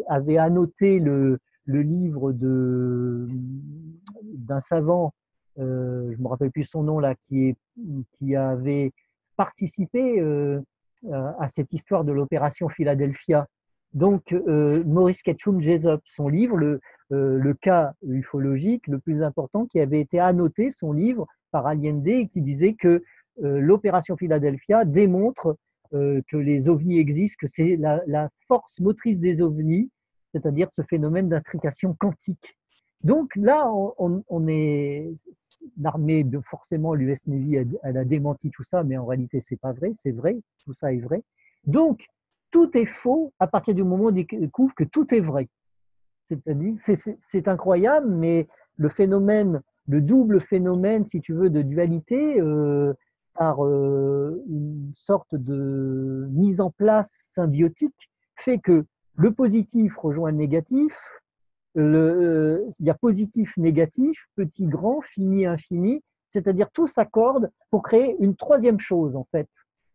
avait annoté le livre d'un savant, je ne me rappelle plus son nom là, qui avait participé à cette histoire de l'opération Philadelphia. Donc, Maurice Ketchum Jessop, son livre, le cas ufologique le plus important, qui avait été annoté, son livre, par Allende, et qui disait que l'opération Philadelphia démontre que les ovnis existent, que c'est la force motrice des ovnis, c'est-à-dire ce phénomène d'intrication quantique. Donc là, on est l'armée, forcément l'US Navy, elle a démenti tout ça, mais en réalité c'est pas vrai, c'est vrai, tout ça est vrai. Donc tout est faux à partir du moment où on découvre que tout est vrai. C'est-à-dire, c'est incroyable, mais le phénomène, le double phénomène, si tu veux, de dualité, par une sorte de mise en place symbiotique, fait que le positif rejoint le négatif, il y a positif, négatif, petit, grand, fini, infini, c'est-à-dire tout s'accorde pour créer une troisième chose en fait.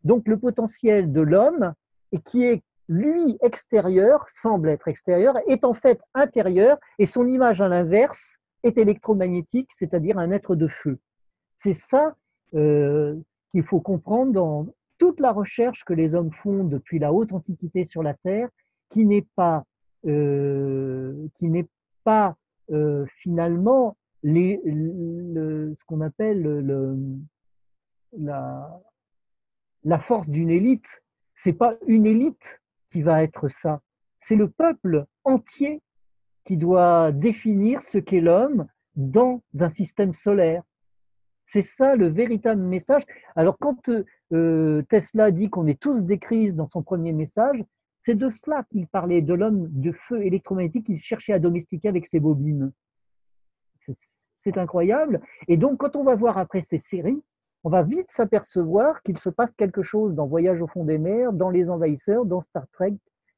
Donc le potentiel de l'homme, qui est lui extérieur, semble être extérieur, est en fait intérieur, et son image à l'inverse est électromagnétique, c'est-à-dire un être de feu. C'est ça qu'il faut comprendre dans toute la recherche que les hommes font depuis la haute antiquité sur la Terre, qui n'est pas finalement ce qu'on appelle la force d'une élite. C'est pas une élite qui va être ça, c'est le peuple entier qui doit définir ce qu'est l'homme dans un système solaire. C'est ça le véritable message. Alors quand Tesla dit qu'on est tous des crises dans son premier message, C'est de cela qu'il parlait, de l'homme de feu électromagnétique qu'il cherchait à domestiquer avec ses bobines. C'est incroyable. Et donc, quand on va voir après ces séries, on va vite s'apercevoir qu'il se passe quelque chose dans Voyage au fond des mers, dans Les Envahisseurs, dans Star Trek,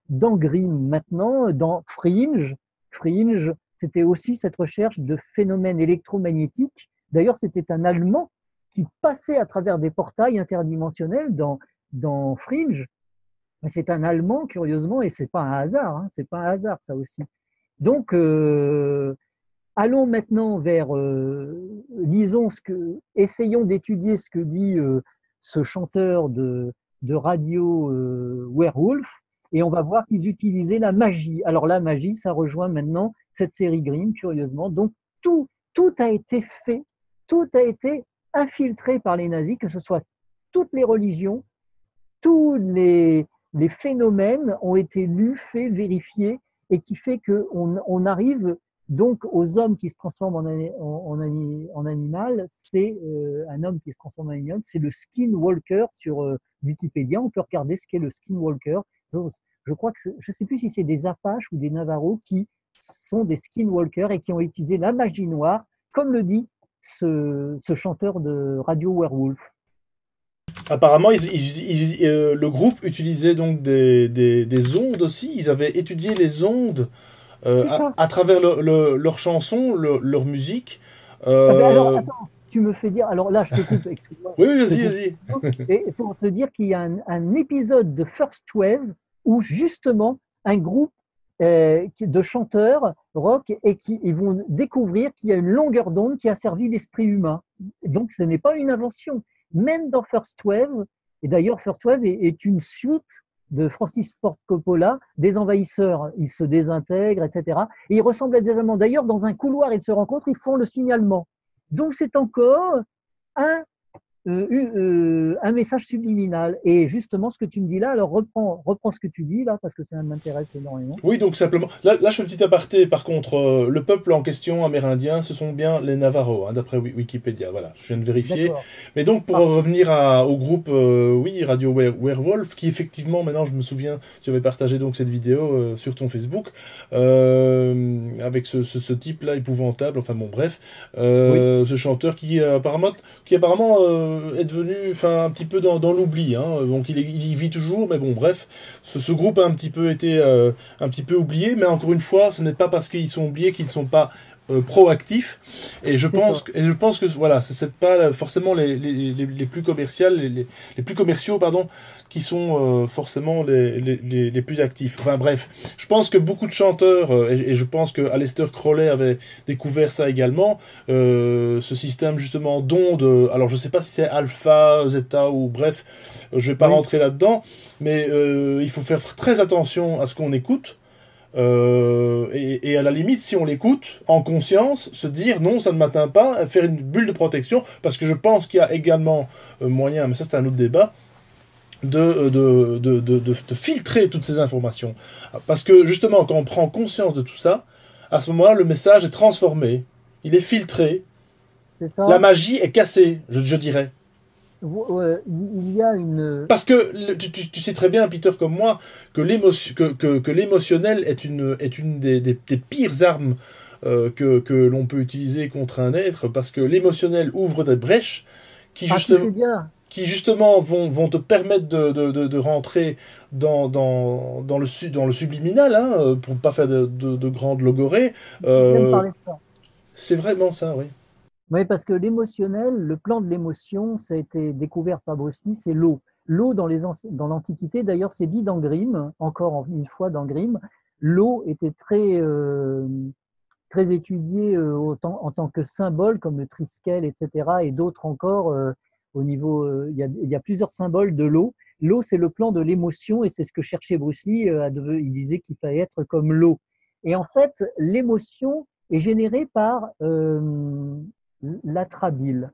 dans Grimm maintenant, dans Fringe. Fringe, c'était aussi cette recherche de phénomènes électromagnétiques. D'ailleurs, c'était un Allemand qui passait à travers des portails interdimensionnels dans Fringe. C'est un Allemand, curieusement, et c'est pas un hasard, hein, c'est pas un hasard, ça aussi. Donc, allons maintenant vers, essayons d'étudier ce que dit ce chanteur de radio Werewolf, et on va voir qu'ils utilisaient la magie. Alors la magie, ça rejoint maintenant cette série Grimm, curieusement. Donc tout a été fait, tout a été infiltré par les nazis, que ce soit toutes les religions, tous les phénomènes ont été lus, faits, vérifiés, et qui fait qu'on arrive donc aux hommes qui se transforment en animal. C'est un homme qui se transforme en animal, c'est le skinwalker sur Wikipédia. On peut regarder ce qu'est le skinwalker. Je crois que je ne sais plus si c'est des Apaches ou des Navajos qui sont des skinwalkers et qui ont utilisé la magie noire, comme le dit ce chanteur de Radio Werewolf. Apparemment, le groupe utilisait donc des ondes aussi. Ils avaient étudié les ondes à travers leurs chansons, leur musique. Alors, attends, tu me fais dire. Alors là, je te coupe, excuse-moi. Oui, vas-y. Et pour te dire qu'il y a un épisode de First Wave où justement un groupe de chanteurs rock et ils vont découvrir qu'il y a une longueur d'onde qui a servi l'esprit humain. Donc, ce n'est pas une invention. Même dans First Wave, et d'ailleurs, First Wave est une suite de Francis Ford Coppola, des envahisseurs. Ils se désintègrent, etc. Et ils ressemblent à des Allemands. D'ailleurs, dans un couloir, ils se rencontrent, ils font le signalement. Donc, c'est encore un message subliminal. Et justement, ce que tu me dis là, alors reprends ce que tu dis là, parce que ça m'intéresse énormément. Oui, donc simplement. Là je fais un petit aparté. Par contre, le peuple en question amérindien, ce sont bien les Navajos, hein, d'après Wikipédia. Voilà, je viens de vérifier. Mais donc, pour revenir au groupe, oui, Radio Werewolf, qui effectivement, maintenant, je me souviens, tu avais partagé donc cette vidéo sur ton Facebook, avec ce type-là épouvantable, enfin bon, bref, ce chanteur qui apparemment est devenu un petit peu dans l'oubli, hein. Donc il y vit toujours, mais bon, bref, ce groupe a un petit peu été un petit peu oublié, mais encore une fois, ce n'est pas parce qu'ils sont oubliés qu'ils ne sont pas proactifs. Et je pense que voilà, c'est pas forcément les plus commerciales, les plus commerciaux, pardon, qui sont forcément les plus actifs. Enfin bref, je pense que beaucoup de chanteurs, et je pense que Aleister Crowley avait découvert ça également, ce système justement d'ondes, alors je sais pas si c'est alpha, zeta ou bref, je vais pas rentrer là-dedans, mais il faut faire très attention à ce qu'on écoute. Et à la limite, si on l'écoute en conscience, se dire non, ça ne m'atteint pas, faire une bulle de protection, parce que je pense qu'il y a également moyen, mais ça c'est un autre débat, de filtrer toutes ces informations. Parce que justement, quand on prend conscience de tout ça, à ce moment-là, le message est transformé, il est filtré, la magie est cassée, je dirais. Il y a une... Parce que tu sais très bien, Peter, comme moi, que l'émotionnel est une des pires armes que l'on peut utiliser contre un être, parce que l'émotionnel ouvre des brèches qui justement vont te permettre de rentrer dans le subliminal, hein, pour ne pas faire de grandes logorées. C'est vraiment ça, oui. Oui, parce que l'émotionnel, le plan de l'émotion, ça a été découvert par Bruce Lee, c'est l'eau. L'eau dans l'Antiquité, d'ailleurs, c'est dit dans Grimm, encore une fois dans Grimm, l'eau était très étudiée en tant que symbole, comme le Triskel, etc., et d'autres encore au niveau. Il y a plusieurs symboles de l'eau. L'eau, c'est le plan de l'émotion, et c'est ce que cherchait Bruce Lee. Il disait qu'il fallait être comme l'eau. Et en fait, l'émotion est générée par l'atrabile.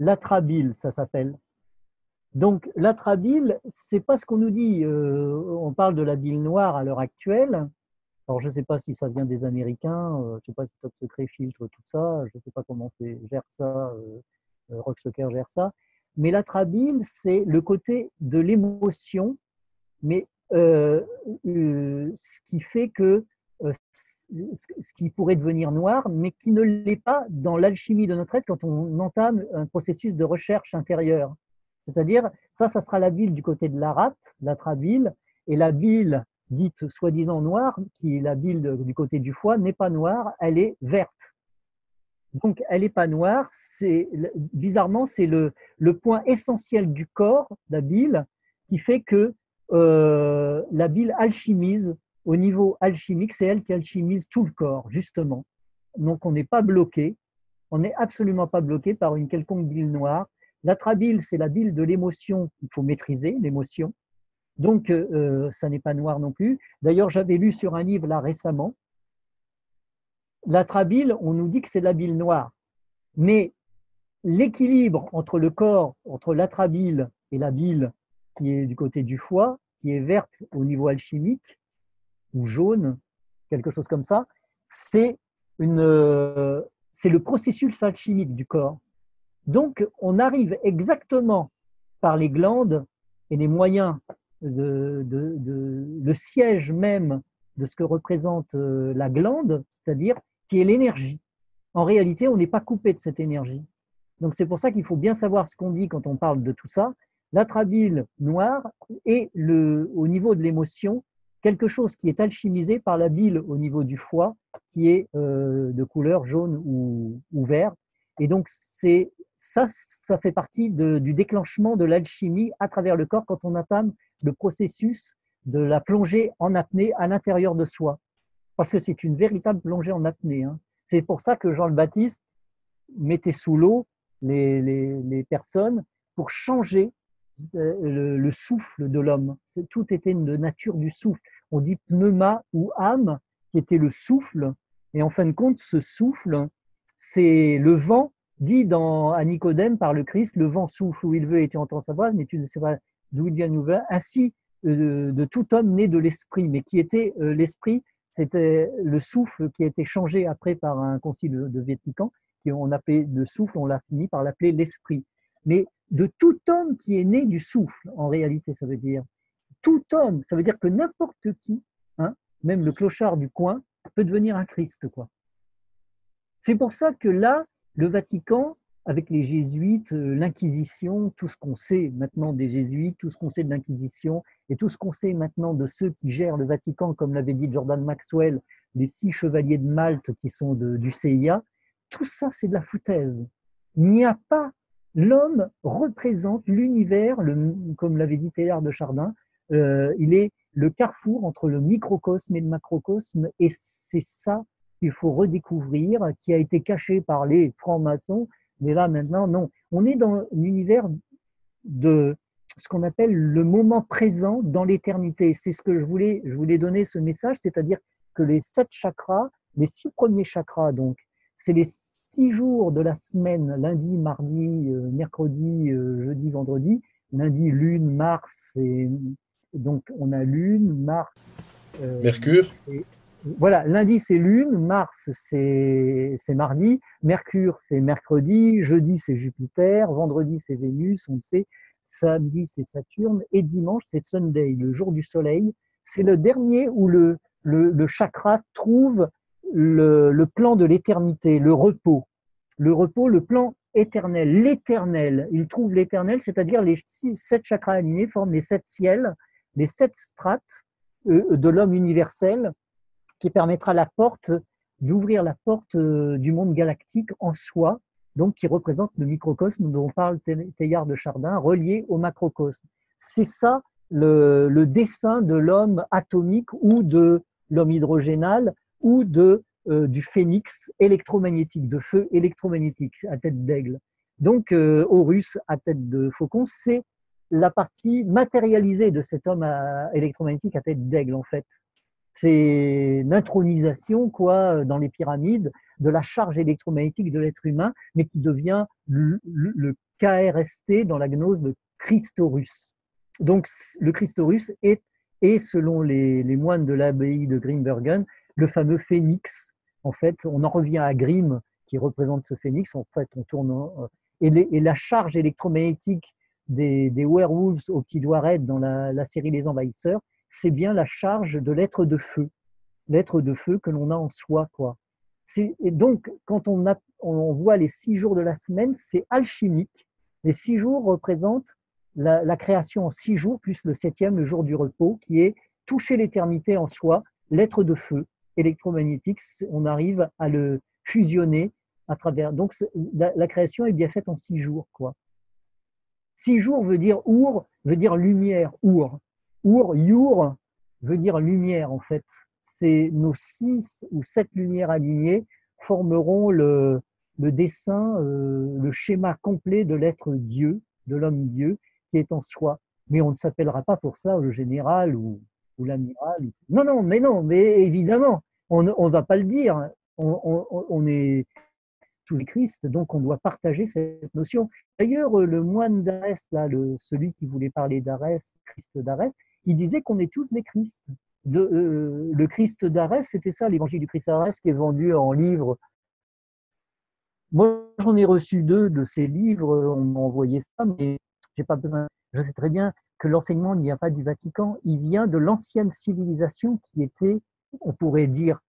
L'atrabile, ça s'appelle. Donc, l'atrabile, c'est pas ce qu'on nous dit. On parle de la bile noire à l'heure actuelle. Alors, je ne sais pas si ça vient des Américains, je ne sais pas si Top Secret filtre tout ça, je ne sais pas comment on gère ça, Rocksucker gère ça. Mais l'atrabile, c'est le côté de l'émotion, mais euh, ce qui fait que ce qui pourrait devenir noir, mais qui ne l'est pas dans l'alchimie de notre être quand on entame un processus de recherche intérieure. C'est-à-dire, ça sera la bile du côté de la rate, l'atrabile, et la bile dite soi-disant noire, qui est la bile du côté du foie, n'est pas noire, elle est verte. Donc, elle n'est pas noire. Bizarrement, c'est le point essentiel du corps, la bile, qui fait que la bile alchimise au niveau alchimique. C'est elle qui alchimise tout le corps, justement. Donc, on n'est pas bloqué. On n'est absolument pas bloqué par une quelconque bile noire. L'atrabile, c'est la bile de l'émotion. Il faut maîtriser l'émotion. Donc, ça n'est pas noir non plus. D'ailleurs, j'avais lu sur un livre là récemment, l'atrabile, on nous dit que c'est la bile noire. Mais l'équilibre entre le corps, entre l'atrabile et la bile qui est du côté du foie, qui est verte au niveau alchimique, ou jaune, quelque chose comme ça, c'est le processus alchimique du corps. Donc, on arrive exactement par les glandes et les moyens, le siège même de ce que représente la glande, c'est-à-dire qui est l'énergie. En réalité, on n'est pas coupé de cette énergie. Donc, c'est pour ça qu'il faut bien savoir ce qu'on dit quand on parle de tout ça. L'atrabile noir est au niveau de l'émotion quelque chose qui est alchimisé par la bile au niveau du foie, qui est de couleur jaune ou vert. Et donc, ça fait partie du déclenchement de l'alchimie à travers le corps quand on entame le processus de la plongée en apnée à l'intérieur de soi. Parce que c'est une véritable plongée en apnée. Hein. C'est pour ça que Jean le Baptiste mettait sous l'eau les personnes pour changer le souffle de l'homme. Tout était de nature du souffle. On dit pneuma ou âme, qui était le souffle. Et en fin de compte, ce souffle, c'est le vent, dit à Nicodème par le Christ, le vent souffle où il veut et tu entends sa voix, mais tu ne sais pas d'où il vient nous va. Ainsi, de tout homme né de l'esprit. Mais qui était l'esprit? C'était le souffle qui a été changé après par un concile de Vatican, qu'on appelait le souffle, on l'a fini par l'appeler l'esprit. Mais de tout homme qui est né du souffle, en réalité, ça veut dire. Tout homme, ça veut dire que n'importe qui, hein, même le clochard du coin, peut devenir un Christ, quoi. C'est pour ça que là, le Vatican, avec les jésuites, l'Inquisition, tout ce qu'on sait maintenant des jésuites, tout ce qu'on sait de l'Inquisition, et tout ce qu'on sait maintenant de ceux qui gèrent le Vatican, comme l'avait dit Jordan Maxwell, les 6 chevaliers de Malte qui sont du CIA, tout ça, c'est de la foutaise. Il n'y a pas. L'homme représente l'univers, comme l'avait dit Teilhard de Chardin, il est le carrefour entre le microcosme et le macrocosme, et c'est ça qu'il faut redécouvrir, qui a été caché par les francs-maçons, mais là maintenant, non. On est dans l'univers de ce qu'on appelle le moment présent dans l'éternité. C'est ce que je voulais donner ce message, c'est-à-dire que les 7 chakras, les 6 premiers chakras, donc, c'est les 6 jours de la semaine, lundi, mardi, mercredi, jeudi, vendredi. Lundi, Lune, Mars, et donc on a Lune, Mars. Mercure. Voilà, lundi c'est Lune, Mars c'est mardi, Mercure c'est mercredi, jeudi c'est Jupiter, vendredi c'est Vénus, on le sait, samedi c'est Saturne, et dimanche c'est Sunday, le jour du soleil. C'est le dernier où le chakra trouve le plan de l'éternité, le repos, le plan éternel, l'éternel. Il trouve l'éternel, c'est-à-dire les 7 chakras alignés forment les 7 ciels, les 7 strates de l'homme universel, qui permettra d'ouvrir la porte du monde galactique en soi, donc qui représente le microcosme dont parle Teilhard de Chardin, relié au macrocosme. C'est ça le dessin de l'homme atomique ou de l'homme hydrogénal ou du phénix électromagnétique, de feu électromagnétique à tête d'aigle. Donc Horus à tête de faucon, c'est la partie matérialisée de cet homme électromagnétique à tête d'aigle en fait. C'est l'intronisation, quoi, dans les pyramides, de la charge électromagnétique de l'être humain, mais qui devient le KRST dans la gnose, le Christorus. Donc, le Christorus est selon les moines de l'abbaye de Grimbergen, le fameux phénix. En fait, on en revient à Grimm, qui représente ce phénix. En fait, on tourne. Et la charge électromagnétique des werewolves aux petits doigts raides dans la série Les Envahisseurs, c'est bien la charge de l'être de feu que l'on a en soi, quoi. Et donc, quand on voit les 6 jours de la semaine, c'est alchimique. Les 6 jours représentent la création en 6 jours, plus le septième, le jour du repos, qui est toucher l'éternité en soi, l'être de feu électromagnétique. On arrive à le fusionner à travers. Donc, la création est bien faite en 6 jours, quoi. 6 jours veut dire Our, veut dire lumière, Ur, veut dire lumière, en fait. C'est nos 6 ou 7 lumières alignées formeront le dessin, le schéma complet de l'être Dieu, de l'homme Dieu, qui est en soi. Mais on ne s'appellera pas pour ça le général ou l'amiral. Non, non, mais évidemment, on ne va pas le dire. On est tous les Christ, donc on doit partager cette notion. D'ailleurs, le moine d'Arès, là, celui qui voulait parler d'Arès, Christ d'Arès, il disait qu'on est tous des Christ. Le Christ d'Arès, c'était ça, l'évangile du Christ d'Arès qui est vendu en livre. Moi, j'en ai reçu 2 de ces livres, on m'a envoyé ça, mais j'ai pas besoin. Je sais très bien que l'enseignement n'y vient pas du Vatican, il vient de l'ancienne civilisation qui était, on pourrait dire,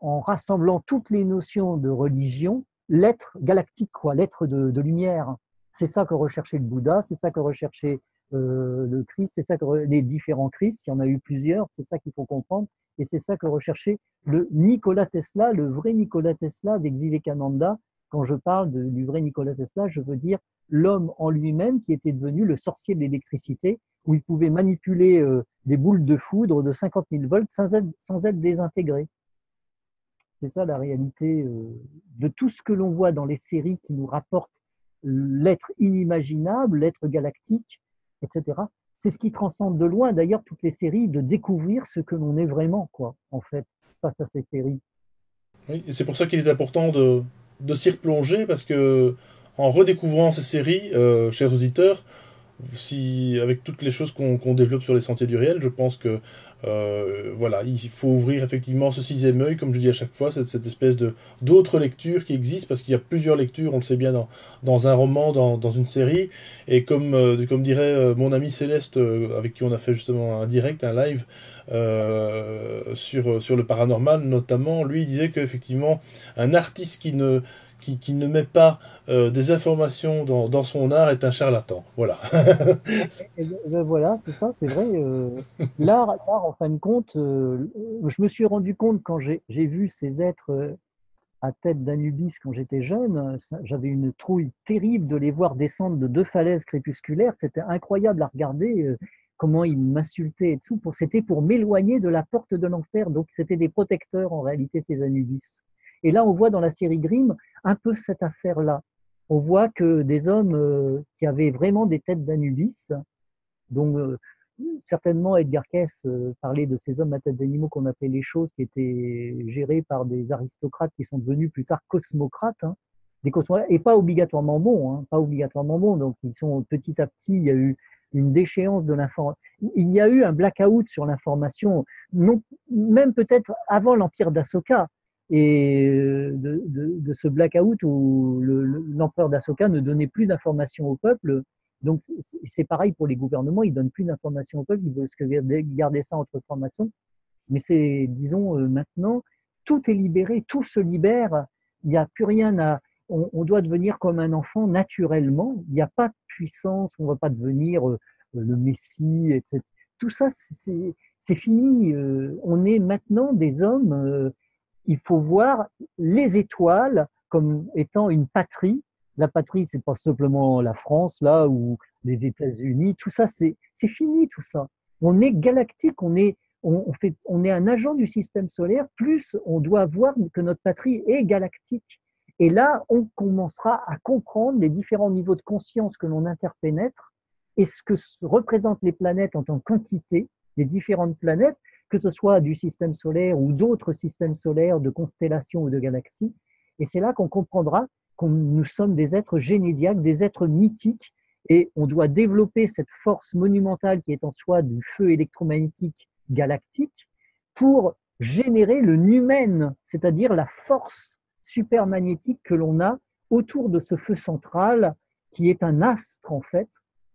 en rassemblant toutes les notions de religion, l'être galactique, quoi, l'être de lumière. C'est ça que recherchait le Bouddha, c'est ça que recherchait le Christ, c'est ça que les différents Christ, il y en a eu plusieurs, c'est ça qu'il faut comprendre, et c'est ça que recherchait le Nikola Tesla, le vrai Nikola Tesla avec Vivekananda. Quand je parle du vrai Nikola Tesla, je veux dire l'homme en lui-même qui était devenu le sorcier de l'électricité, où il pouvait manipuler des boules de foudre de 50 000 volts sans être désintégré. C'est ça la réalité de tout ce que l'on voit dans les séries qui nous rapportent l'être inimaginable, l'être galactique, etc. C'est ce qui transcende de loin, d'ailleurs, toutes les séries, de découvrir ce que l'on est vraiment, quoi, en fait, face à ces séries. Oui, et c'est pour ça qu'il est important de s'y replonger, parce que en redécouvrant ces séries, chers auditeurs, si avec toutes les choses qu'on développe sur les sentiers du réel, je pense que voilà, il faut ouvrir effectivement ce sixième œil, comme je dis à chaque fois, cette espèce de d'autres lectures qui existent, parce qu'il y a plusieurs lectures, on le sait bien, dans un roman, dans une série, et comme dirait mon ami Céleste, avec qui on a fait justement un direct, un live, sur le paranormal notamment, lui il disait qu'effectivement un artiste qui ne met pas des informations dans son art est un charlatan. Voilà. Ben voilà, c'est ça, c'est vrai. L'art, en fin de compte, je me suis rendu compte quand j'ai vu ces êtres à tête d'Anubis quand j'étais jeune, j'avais une trouille terrible de les voir descendre de 2 falaises crépusculaires. C'était incroyable à regarder comment ils m'insultaient et tout. C'était pour m'éloigner de la porte de l'enfer. Donc c'était des protecteurs en réalité, ces Anubis. Et là, on voit dans la série Grimm un peu cette affaire-là. On voit que des hommes qui avaient vraiment des têtes d'Anubis, donc certainement Edgar Cayce parlait de ces hommes à tête d'animaux qu'on appelait les choses, qui étaient gérés par des aristocrates qui sont devenus plus tard cosmocrates, hein, des cosmocrates, et pas obligatoirement bons, hein, pas obligatoirement bons. Donc ils sont petit à petit, il y a eu une déchéance de l'information, il y a eu un blackout sur l'information, non, même peut-être avant l'empire d'Ashoka. Et de ce blackout où l'empereur d'Ashoka ne donnait plus d'informations au peuple. Donc c'est pareil pour les gouvernements, ils ne donnent plus d'informations au peuple, ils veulent garder ça entre francs-maçons. Mais c'est, disons, maintenant, tout est libéré, tout se libère, il n'y a plus rien à... On doit devenir comme un enfant naturellement, il n'y a pas de puissance, on ne va pas devenir le Messie, etc. Tout ça, c'est fini. On est maintenant des hommes... il faut voir les étoiles comme étant une patrie. La patrie, c'est pas simplement la France, là, ou les États-Unis. Tout ça, c'est fini, tout ça. On est galactique, on est un agent du système solaire, plus on doit voir que notre patrie est galactique. Et là, on commencera à comprendre les différents niveaux de conscience que l'on interpénètre et ce que représentent les planètes en tant qu'entité, les différentes planètes, que ce soit du système solaire ou d'autres systèmes solaires, de constellations ou de galaxies. Et c'est là qu'on comprendra que nous sommes des êtres génédiaques, des êtres mythiques, et on doit développer cette force monumentale qui est en soi du feu électromagnétique galactique pour générer le numen, c'est-à-dire la force supermagnétique que l'on a autour de ce feu central qui est un astre en fait.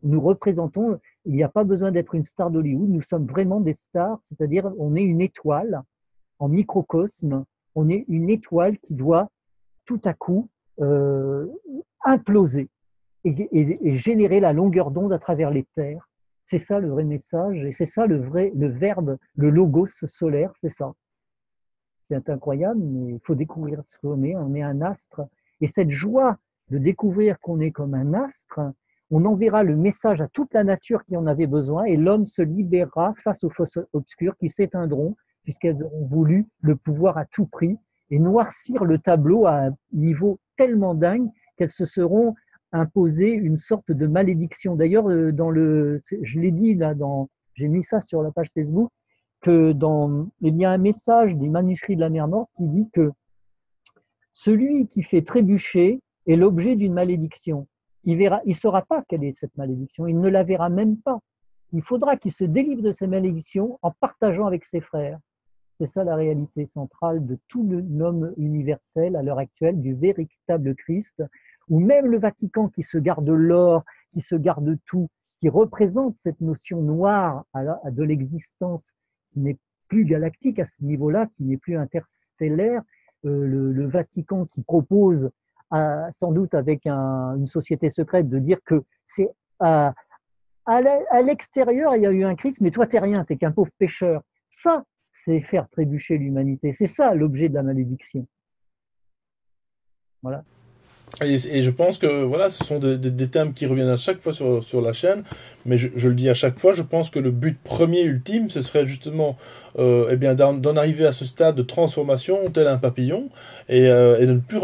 nous représentons, il n'y a pas besoin d'être une star d'Hollywood, nous sommes vraiment des stars, c'est-à-dire on est une étoile en microcosme, on est une étoile qui doit tout à coup euh, imploser et générer la longueur d'onde à travers les terres. C'est ça le vrai message, et c'est ça le verbe, le logos solaire, c'est ça. C'est incroyable, mais il faut découvrir ce qu'on est. On est un astre. Et cette joie de découvrir qu'on est comme un astre, on enverra le message à toute la nature qui en avait besoin et l'homme se libérera face aux forces obscures qui s'éteindront puisqu'elles auront voulu le pouvoir à tout prix et noircir le tableau à un niveau tellement dingue qu'elles se seront imposées une sorte de malédiction. D'ailleurs, je l'ai dit là, j'ai mis ça sur la page Facebook, il y a un message des manuscrits de la mer Morte qui dit que celui qui fait trébucher est l'objet d'une malédiction. Il saura pas quelle est cette malédiction, il ne la verra même pas. Il faudra qu'il se délivre de ces malédictions en partageant avec ses frères. C'est ça la réalité centrale de tout le nom universel à l'heure actuelle, du véritable Christ, où même le Vatican qui se garde l'or, qui se garde tout, qui représente cette notion noire de l'existence, qui n'est plus galactique à ce niveau-là, qui n'est plus interstellaire, le Vatican qui propose, sans doute avec une société secrète, de dire que c'est à l'extérieur, il y a eu un Christ, mais toi, t'es rien, t'es qu'un pauvre pécheur. Ça, c'est faire trébucher l'humanité. C'est ça l'objet de la malédiction. Voilà. Et je pense que voilà, ce sont des thèmes qui reviennent à chaque fois sur la chaîne, mais je le dis à chaque fois, je pense que le but premier ultime, ce serait justement eh bien, d'en arriver à ce stade de transformation tel un papillon et de ne plus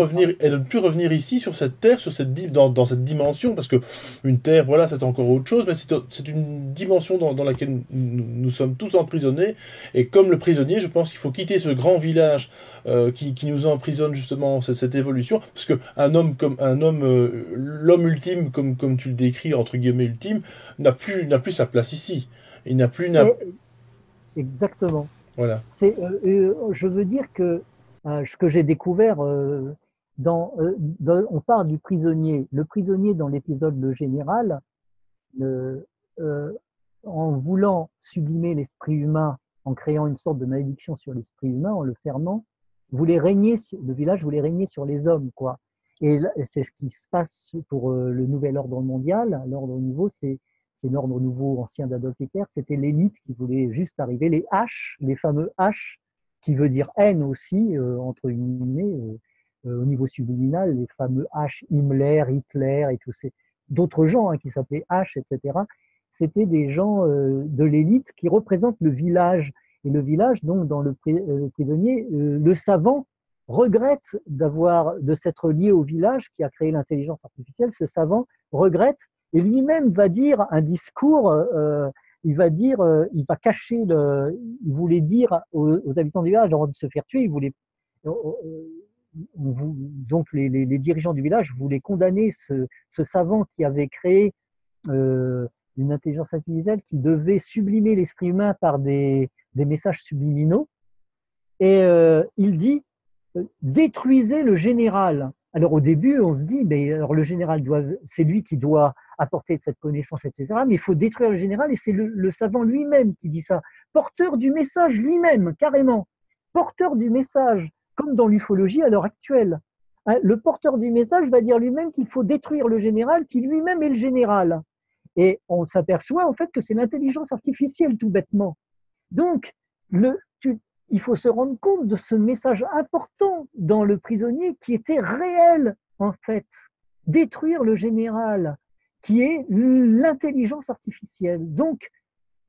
revenir ici sur cette terre, dans cette dimension, parce que une terre, voilà, c'est encore autre chose, mais c'est une dimension dans laquelle nous sommes tous emprisonnés, et comme le prisonnier, je pense qu'il faut quitter ce grand village qui nous emprisonne justement cette évolution, parce que l'homme ultime, comme tu le décris, entre guillemets ultime, n'a plus sa place ici. Il n'a plus... Exactement. Voilà. Je veux dire que ce que j'ai découvert, on parle du prisonnier. Le prisonnier dans l'épisode Le Général, euh, en voulant sublimer l'esprit humain, en créant une sorte de malédiction sur l'esprit humain, en le fermant, le village voulait régner sur les hommes, quoi. Et c'est ce qui se passe pour le nouvel ordre mondial. L'ordre nouveau, c'est l'ordre nouveau ancien d'Adolf Hitler. C'était l'élite qui voulait juste arriver, les H, les fameux H, qui veut dire haine aussi, entre guillemets, au niveau subliminal, les fameux H, Himmler, Hitler et tous ces d'autres gens qui s'appelaient H, etc. C'était des gens de l'élite qui représentent le village. Et le village, donc, dans le prisonnier, le savant regrette de s'être lié au village qui a créé l'intelligence artificielle. Ce savant regrette et lui-même va dire un discours, il va cacher il voulait dire aux habitants du village avant de se faire tuer, donc les dirigeants du village voulaient condamner ce savant qui avait créé une intelligence artificielle qui devait sublimer l'esprit humain par des messages subliminaux. Et il dit détruisez le général. Alors au début, on se dit, mais alors le général c'est lui qui doit apporter de cette connaissance, etc. Mais il faut détruire le général, et c'est le savant lui-même qui dit ça. Porteur du message lui-même, carrément. Porteur du message, comme dans l'ufologie à l'heure actuelle. Le porteur du message va dire lui-même qu'il faut détruire le général, qui lui-même est le général. Et on s'aperçoit en fait que c'est l'intelligence artificielle, tout bêtement. Donc, il faut se rendre compte de ce message important dans le prisonnier qui était réel, en fait. Détruire le général, qui est l'intelligence artificielle. Donc,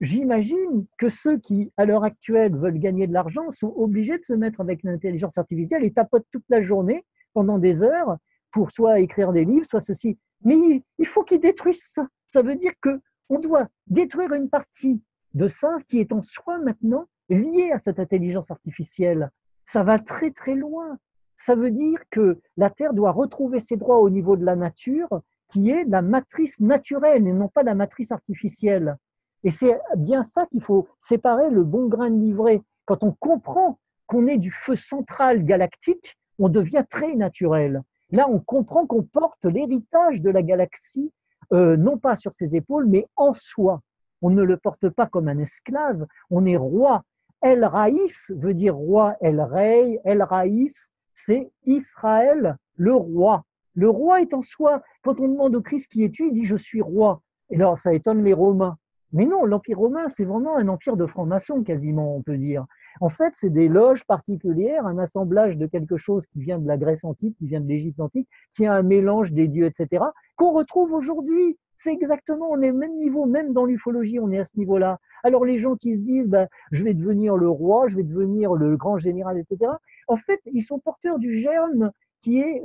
j'imagine que ceux qui, à l'heure actuelle, veulent gagner de l'argent sont obligés de se mettre avec l'intelligence artificielle et tapotent toute la journée, pendant des heures, pour soit écrire des livres, soit ceci. Mais il faut qu'ils détruisent ça. Ça veut dire qu'on doit détruire une partie de ça qui est en soi maintenant liée à cette intelligence artificielle. Ça va très très loin. Ça veut dire que la Terre doit retrouver ses droits au niveau de la nature, qui est la matrice naturelle et non pas la matrice artificielle. Et c'est bien ça qu'il faut séparer le bon grain de livret. Quand on comprend qu'on est du feu central galactique, on devient très naturel. Là, on comprend qu'on porte l'héritage de la galaxie non pas sur ses épaules, mais en soi. On ne le porte pas comme un esclave, on est roi. El Raïs veut dire roi, El Rey, El Raïs, c'est Israël, le roi. Le roi est en soi. Quand on demande au Christ qui es-tu, il dit je suis roi. Et alors ça étonne les Romains. Mais non, l'Empire romain, c'est vraiment un empire de francs-maçons, quasiment, on peut dire. En fait, c'est des loges particulières, un assemblage de quelque chose qui vient de la Grèce antique, qui vient de l'Égypte antique, qui a un mélange des dieux, etc., qu'on retrouve aujourd'hui. C'est exactement, on est au même niveau, même dans l'ufologie, on est à ce niveau-là. Alors les gens qui se disent, ben, je vais devenir le roi, je vais devenir le grand général, etc., en fait, ils sont porteurs du germe qui est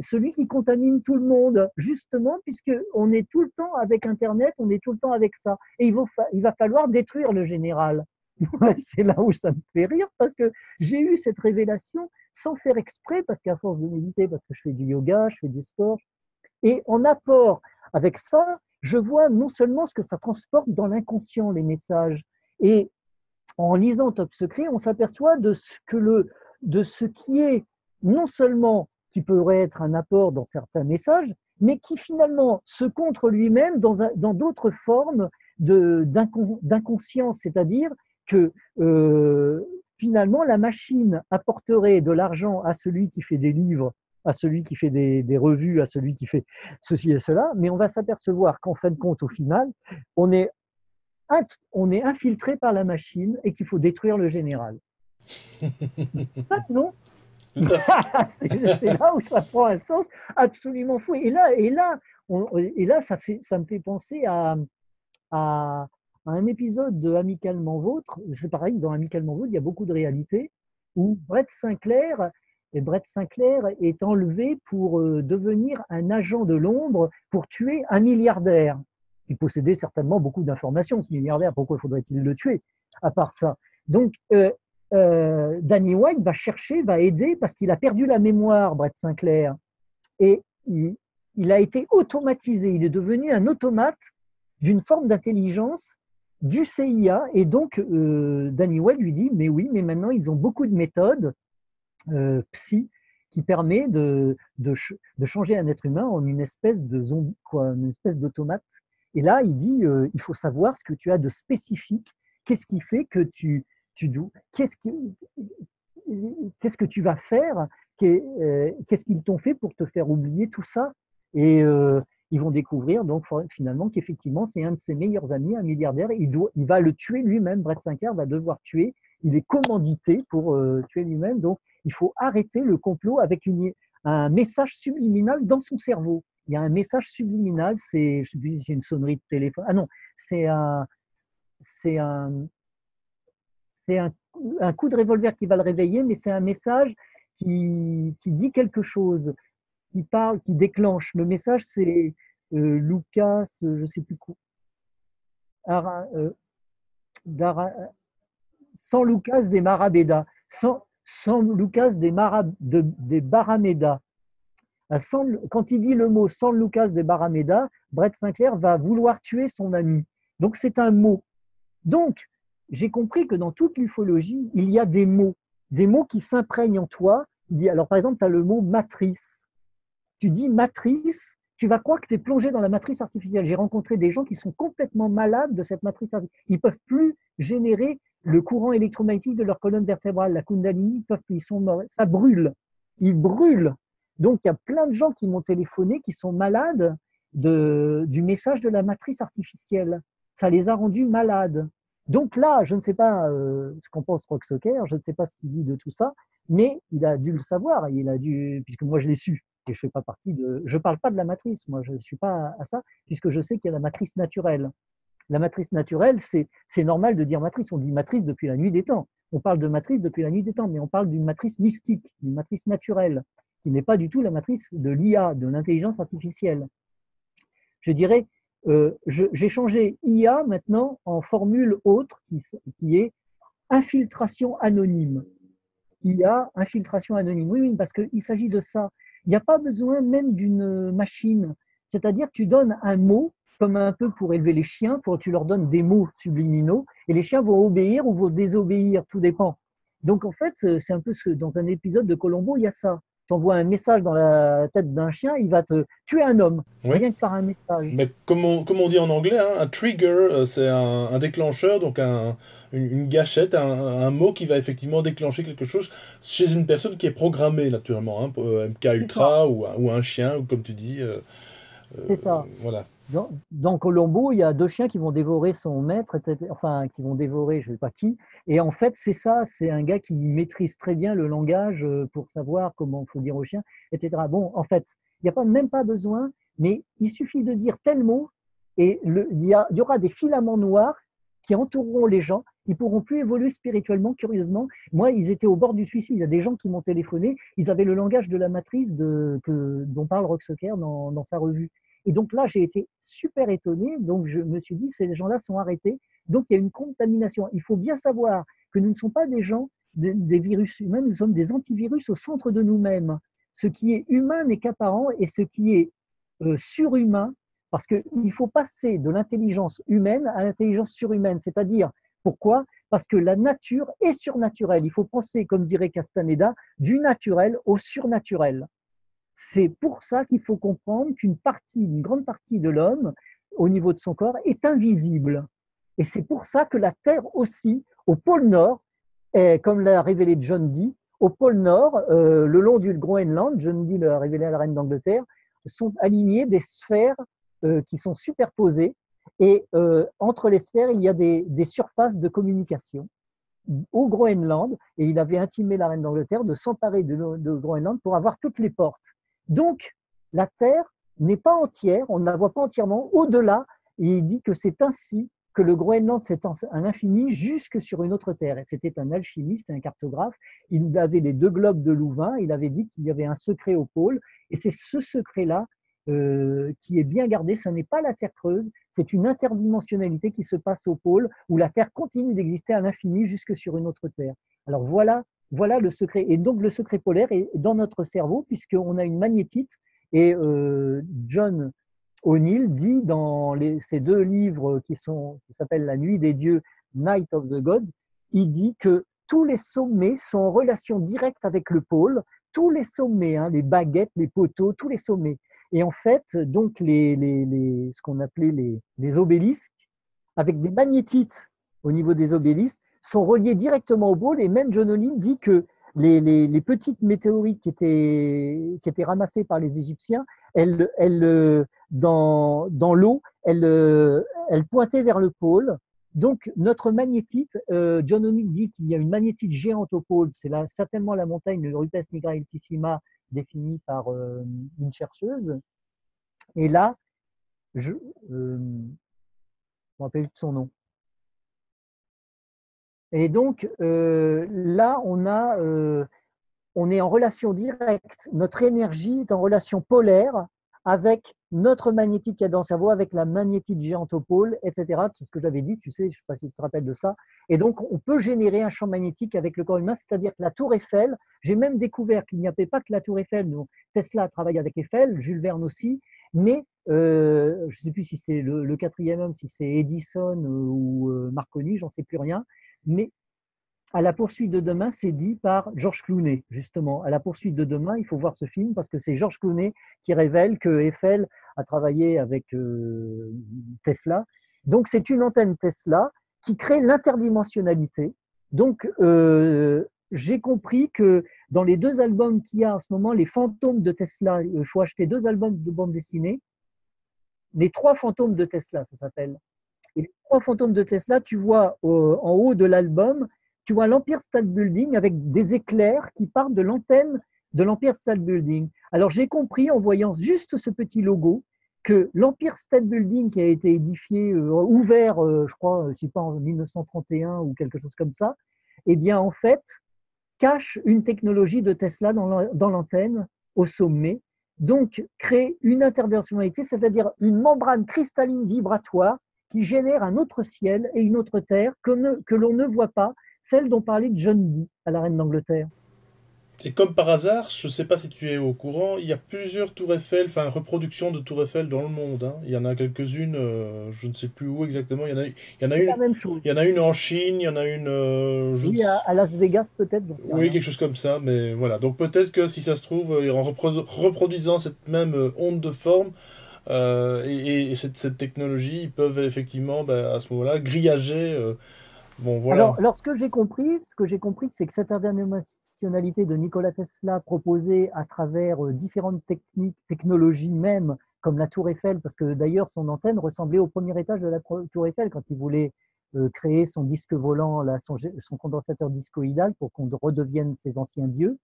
celui qui contamine tout le monde, justement, puisqu'on est tout le temps avec Internet, on est tout le temps avec ça. Et il va falloir détruire le général. C'est là où ça me fait rire, parce que j'ai eu cette révélation sans faire exprès, parce qu'à force de méditer, parce que je fais du yoga, je fais du sport, et en apport avec ça, je vois non seulement ce que ça transporte dans l'inconscient, les messages, et en lisant Top Secret, on s'aperçoit de ce qui est non seulement qui pourrait être un apport dans certains messages, mais qui finalement se contre lui-même dans d'autres formes d'inconscience, c'est-à-dire que finalement la machine apporterait de l'argent à celui qui fait des livres, à celui qui fait des revues, à celui qui fait ceci et cela, mais on va s'apercevoir qu'en fin de compte, au final, on est infiltré par la machine et qu'il faut détruire le général. Non. C'est là où ça prend un sens absolument fou. Et là, ça me fait penser à un épisode de Amicalement Vôtre. C'est pareil, dans Amicalement Vôtre, il y a beaucoup de réalité où Brett Sinclair est enlevé pour devenir un agent de l'ombre pour tuer un milliardaire qui possédait certainement beaucoup d'informations. Ce milliardaire, pourquoi faudrait-il le tuer à part ça? Donc, Danny White va aider parce qu'il a perdu la mémoire, Brett Sinclair, et il a été automatisé. Il est devenu un automate d'une forme d'intelligence du CIA, et donc Danny White lui dit mais oui, mais maintenant ils ont beaucoup de méthodes psy qui permet de changer un être humain en une espèce de zombie, quoi, une espèce d'automate. Et là, il dit il faut savoir ce que tu as de spécifique, qu'est-ce qui fait que qu'est-ce que tu vas faire, qu'est-ce qu'ils t'ont fait pour te faire oublier tout ça. Et ils vont découvrir donc finalement qu'effectivement c'est un de ses meilleurs amis, un milliardaire, il va le tuer lui-même. Brett Sinclair va devoir tuer, il est commandité pour tuer lui-même, donc il faut arrêter le complot avec un message subliminal dans son cerveau. Il y a un message subliminal, je ne sais plus si c'est une sonnerie de téléphone, ah non, c'est un coup de revolver qui va le réveiller, mais c'est un message qui dit quelque chose, qui parle, qui déclenche. Le message, c'est Lucas, je ne sais plus quoi, San Lucas des Marabeda, San Lucas des Barrameda. Quand il dit le mot San Lucas des Barrameda, Brett Sinclair va vouloir tuer son ami. Donc c'est un mot. Donc, j'ai compris que dans toute l'ufologie, il y a des mots qui s'imprègnent en toi. Alors, par exemple, tu as le mot matrice. Tu dis matrice, tu vas croire que tu es plongé dans la matrice artificielle. J'ai rencontré des gens qui sont complètement malades de cette matrice artificielle. Ils ne peuvent plus générer le courant électromagnétique de leur colonne vertébrale, la Kundalini, ils sont morts. Ça brûle. Ils brûlent. Donc, il y a plein de gens qui m'ont téléphoné qui sont malades du message de la matrice artificielle. Ça les a rendus malades. Donc là, je ne sais pas ce qu'en pense Rock Soccer, je ne sais pas ce qu'il dit de tout ça, mais il a dû le savoir, puisque moi je l'ai su, et je ne parle pas de la matrice, moi je ne suis pas à ça, puisque je sais qu'il y a la matrice naturelle. La matrice naturelle, c'est normal de dire matrice, on dit matrice depuis la nuit des temps. On parle de matrice depuis la nuit des temps, mais on parle d'une matrice mystique, d'une matrice naturelle, qui n'est pas du tout la matrice de l'IA, de l'intelligence artificielle. Je dirais, j'ai changé IA maintenant en formule autre qui est infiltration anonyme. IA, infiltration anonyme. Oui, parce qu'il s'agit de ça. Il n'y a pas besoin même d'une machine. C'est-à-dire que tu donnes un mot, comme un peu pour élever les chiens, tu leur donnes des mots subliminaux, et les chiens vont obéir ou vont désobéir, tout dépend. Donc en fait, c'est un peu dans un épisode de Columbo, il y a ça. t'envoies un message dans la tête d'un chien, il va te tuer un homme, Oui. rien que par un message. Mais comme on dit en anglais, hein, un trigger, c'est un déclencheur, donc une gâchette, un mot qui va effectivement déclencher quelque chose chez une personne qui est programmée, naturellement, hein, MK C'est ça, Ultra ou un chien, ou comme tu dis. c'est ça. Voilà. Dans Colombo, il y a deux chiens qui vont dévorer son maître, etc., enfin, qui vont dévorer, je ne sais pas qui. Et en fait, c'est ça, c'est un gars qui maîtrise très bien le langage pour savoir comment il faut dire au chien, etc. Bon, en fait, il n'y a pas, même pas besoin, mais il suffit de dire tel mot et il y aura des filaments noirs qui entoureront les gens. Ils pourront plus évoluer spirituellement, curieusement. Moi, ils étaient au bord du suicide. Il y a des gens qui m'ont téléphoné. Ils avaient le langage de la matrice dont parle Roxoker dans sa revue. Et donc là, j'ai été super étonné. Donc je me suis dit, ces gens-là sont arrêtés. Donc il y a une contamination. Il faut bien savoir que nous ne sommes pas des gens, des virus humains, nous sommes des antivirus au centre de nous-mêmes. Ce qui est humain n'est qu'apparent et ce qui est surhumain, parce qu'il faut passer de l'intelligence humaine à l'intelligence surhumaine. C'est-à-dire, pourquoi? Parce que la nature est surnaturelle. Il faut penser, comme dirait Castaneda, du naturel au surnaturel. C'est pour ça qu'il faut comprendre une grande partie de l'homme, au niveau de son corps, est invisible. Et c'est pour ça que la Terre aussi, au pôle Nord, comme l'a révélé John Dee, au pôle Nord, le long du Groenland, John Dee l'a révélé à la reine d'Angleterre, sont alignées des sphères qui sont superposées. Et entre les sphères, il y a des surfaces de communication au Groenland, et il avait intimé la reine d'Angleterre de s'emparer de Groenland pour avoir toutes les portes. Donc, la Terre n'est pas entière, on ne la voit pas entièrement. Au-delà, et il dit que c'est ainsi que le Groenland s'étend un infini jusque sur une autre Terre. Et c'était un alchimiste, un cartographe. Il avait les deux globes de Louvain. Il avait dit qu'il y avait un secret au pôle. Et c'est ce secret-là qui est bien gardé. Ce n'est pas la Terre creuse, c'est une interdimensionnalité qui se passe au pôle où la Terre continue d'exister à l'infini jusque sur une autre Terre. Alors voilà le secret. Et donc le secret polaire est dans notre cerveau puisqu'on a une magnétite. Et John O'Neill dit dans ces deux livres qui s'appellent La Nuit des Dieux, Night of the Gods, il dit que tous les sommets sont en relation directe avec le pôle, tous les sommets, hein, les baguettes, les poteaux, tous les sommets. Et en fait, donc ce qu'on appelait les obélisques, avec des magnétites au niveau des obélisques, sont reliés directement au pôle. Et même John O'Neill dit que les petites météorites qui étaient ramassées par les Égyptiens, dans l'eau, elles pointaient vers le pôle. Donc, notre magnétite, John O'Neill dit qu'il y a une magnétite géante au pôle, c'est certainement la montagne de Rupes Nigra Altissima, définie par une chercheuse. Et là, je me rappelle de son nom. Et donc, là, on est en relation directe. Notre énergie est en relation polaire avec notre magnétique qu'il y a dans le cerveau, avec la magnétite géante au pôle, etc. Tout ce que j'avais dit, tu sais, je ne sais pas si tu te rappelles de ça. Et donc, on peut générer un champ magnétique avec le corps humain, c'est-à-dire que la tour Eiffel, j'ai même découvert qu'il n'y avait pas que la tour Eiffel. Donc, Tesla a travaillé avec Eiffel, Jules Verne aussi, mais je ne sais plus si c'est le quatrième homme, si c'est Edison ou Marconi, j'en sais plus rien. Mais à la poursuite de demain, c'est dit par George Clooney, justement. À la poursuite de demain, il faut voir ce film parce que c'est George Clooney qui révèle que Eiffel a travaillé avec Tesla. Donc, c'est une antenne Tesla qui crée l'interdimensionnalité. Donc, j'ai compris que dans les deux albums qu'il y a en ce moment, les fantômes de Tesla, il faut acheter 2 albums de bande dessinée. Les 3 fantômes de Tesla, ça s'appelle. Et les 3 fantômes de Tesla, tu vois en haut de l'album, tu vois l'Empire State Building avec des éclairs qui partent de l'antenne de l'Empire State Building. Alors j'ai compris en voyant juste ce petit logo que l'Empire State Building qui a été édifié, ouvert, je crois, si pas en 1931 ou quelque chose comme ça, eh bien en fait cache une technologie de Tesla dans l'antenne au sommet. Donc crée une interdimensionnalité, c'est-à-dire une membrane cristalline vibratoire qui génère un autre ciel et une autre terre que l'on ne voit pas, celle dont parlait John Dee à la reine d'Angleterre. Et comme par hasard, je ne sais pas si tu es au courant, il y a plusieurs tours Eiffel, enfin reproductions de tours Eiffel dans le monde, hein. Il y en a quelques-unes, je ne sais plus où exactement. Il y en a C'est une, la même chose. il y en a une en Chine, il y en a une, Oui, à Las Vegas peut-être, j'en sais oui, rien. quelque chose comme ça. Mais voilà. Donc peut-être que si ça se trouve, en reproduisant cette même onde de forme et cette technologie, ils peuvent effectivement, ben, à ce moment-là, grillager. Bon, voilà. Alors, ce que j'ai compris, c'est que cette internationalité de Nikola Tesla proposée à travers différentes techniques, technologies même, comme la Tour Eiffel, parce que d'ailleurs son antenne ressemblait au premier étage de la Tour Eiffel quand il voulait créer son disque volant, là, son condensateur discoïdal pour qu'on redevienne ses anciens dieux.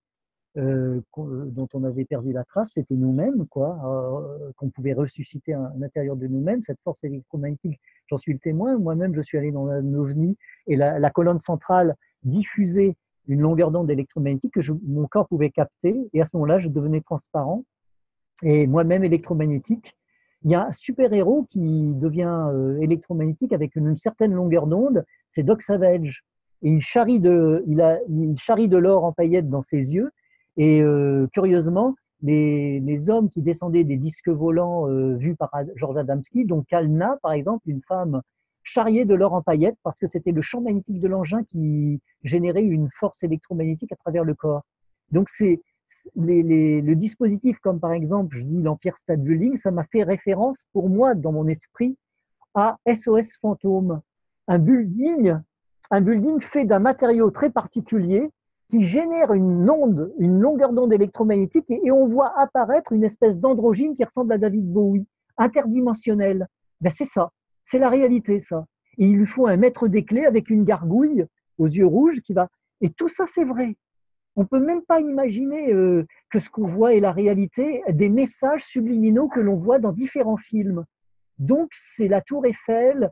Dont on avait perdu la trace, c'était nous-mêmes, quoi, qu'on pouvait ressusciter à l'intérieur de nous-mêmes, cette force électromagnétique. J'en suis le témoin. Moi-même, je suis allé dans un ovni et la colonne centrale diffusait une longueur d'onde électromagnétique que mon corps pouvait capter. Et à ce moment-là, je devenais transparent et moi-même électromagnétique. Il y a un super-héros qui devient électromagnétique avec une certaine longueur d'onde, c'est Doc Savage. Et il charrie de l'or en paillettes dans ses yeux. Et curieusement, les hommes qui descendaient des disques volants vus par George Adamski, donc Kalna, par exemple, une femme charriait de l'or en paillettes parce que c'était le champ magnétique de l'engin qui générait une force électromagnétique à travers le corps. Donc le dispositif, comme par exemple, je dis l'Empire State Building, ça m'a fait référence pour moi dans mon esprit à SOS Fantôme, un building, un building fait d'un matériau très particulier qui génère une onde, une longueur d'onde électromagnétique et on voit apparaître une espèce d'androgyne qui ressemble à David Bowie, interdimensionnel. Ben c'est ça, c'est la réalité ça. Et il lui faut un maître des clés avec une gargouille aux yeux rouges qui va. Et tout ça c'est vrai. On ne peut même pas imaginer que ce qu'on voit est la réalité, des messages subliminaux que l'on voit dans différents films. Donc, c'est la Tour Eiffel,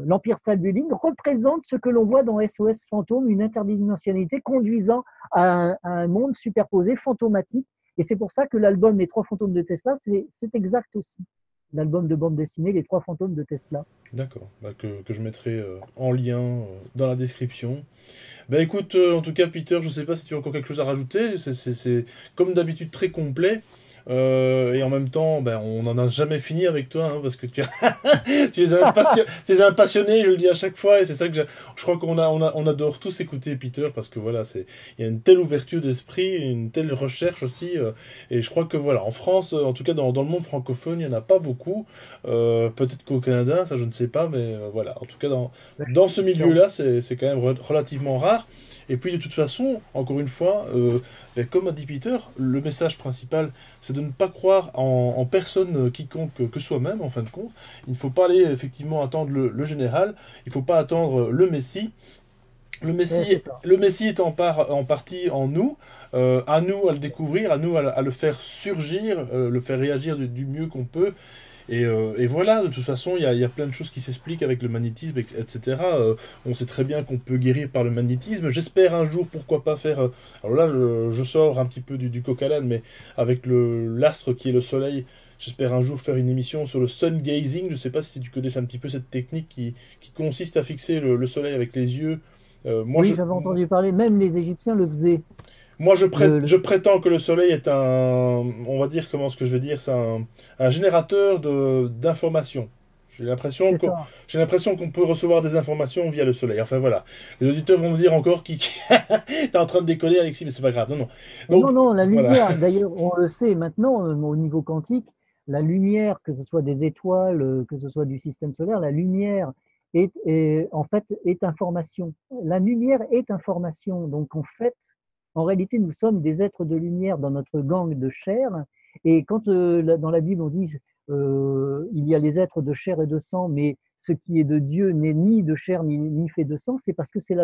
l'Empire State Building représente ce que l'on voit dans SOS Fantôme, une interdimensionnalité conduisant à un monde superposé, fantomatique. Et c'est pour ça que l'album Les Trois Fantômes de Tesla, c'est exact aussi. L'album de bande dessinée Les Trois Fantômes de Tesla. D'accord. Bah, que je mettrai en lien dans la description. Bah écoute, en tout cas, Peter, je ne sais pas si tu as encore quelque chose à rajouter. C'est comme d'habitude très complet. Et en même temps, ben, on n'en a jamais fini avec toi, hein, parce que tu es un passionné, je le dis à chaque fois, et c'est ça que je crois on adore tous écouter Peter, parce que voilà, il y a une telle ouverture d'esprit, une telle recherche aussi, et je crois que voilà, en France, en tout cas dans le monde francophone, il n'y en a pas beaucoup, peut-être qu'au Canada, ça je ne sais pas, mais voilà, en tout cas dans ce milieu-là, c'est quand même relativement rare. Et puis de toute façon, encore une fois, ben, comme a dit Peter, le message principal, c'est de ne pas croire en personne quiconque que soi-même, en fin de compte. Il ne faut pas aller effectivement attendre le général, il ne faut pas attendre le Messie. Le Messie est en partie en nous, à nous à le découvrir, à nous à le faire surgir, le faire réagir du mieux qu'on peut. Et voilà, de toute façon, il y a plein de choses qui s'expliquent avec le magnétisme, etc. On sait très bien qu'on peut guérir par le magnétisme. J'espère un jour, pourquoi pas faire. Alors là, je sors un petit peu du coq à l'âne, mais avec l'astre qui est le soleil, j'espère un jour faire une émission sur le sun gazing. Je ne sais pas si tu connais un petit peu cette technique qui consiste à fixer le soleil avec les yeux. Moi, Oui, j'avais entendu parler, même les Égyptiens le faisaient. moi, je prétends que le Soleil est on va dire, comment ce que je veux dire, c'est un générateur d'informations. J'ai l'impression qu'on peut recevoir des informations via le Soleil. Enfin voilà, les auditeurs vont me dire encore t'es en train de déconner, Alexis, mais c'est pas grave. Non, non. Donc Non, la voilà. lumière, d'ailleurs, on le sait maintenant au niveau quantique, la lumière, que ce soit des étoiles, que ce soit du système solaire, la lumière en fait est information. La lumière est information. Donc en fait, en réalité, nous sommes des êtres de lumière dans notre gang de chair. Et quand dans la Bible on dit il y a les êtres de chair et de sang, mais ce qui est de Dieu n'est ni de chair ni fait de sang, c'est parce que c'est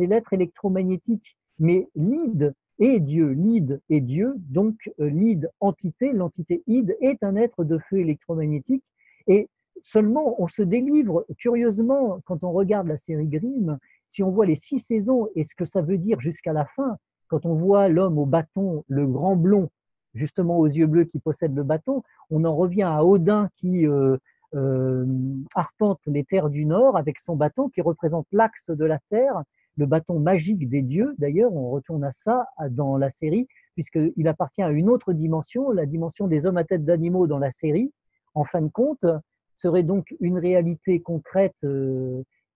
l'être électromagnétique. Mais l'id est Dieu, l'id est Dieu, donc l'id entité, l'entité id est un être de feu électromagnétique. Et seulement on se délivre, curieusement, quand on regarde la série Grimm, si on voit les 6 saisons et ce que ça veut dire jusqu'à la fin, quand on voit l'homme au bâton, le grand blond, justement aux yeux bleus qui possède le bâton, on en revient à Odin qui arpente les terres du Nord avec son bâton qui représente l'axe de la Terre. le bâton magique des dieux. D'ailleurs, on retourne à ça dans la série, puisqu'il appartient à une autre dimension, la dimension des hommes à tête d'animaux dans la série. En fin de compte, serait donc une réalité concrète.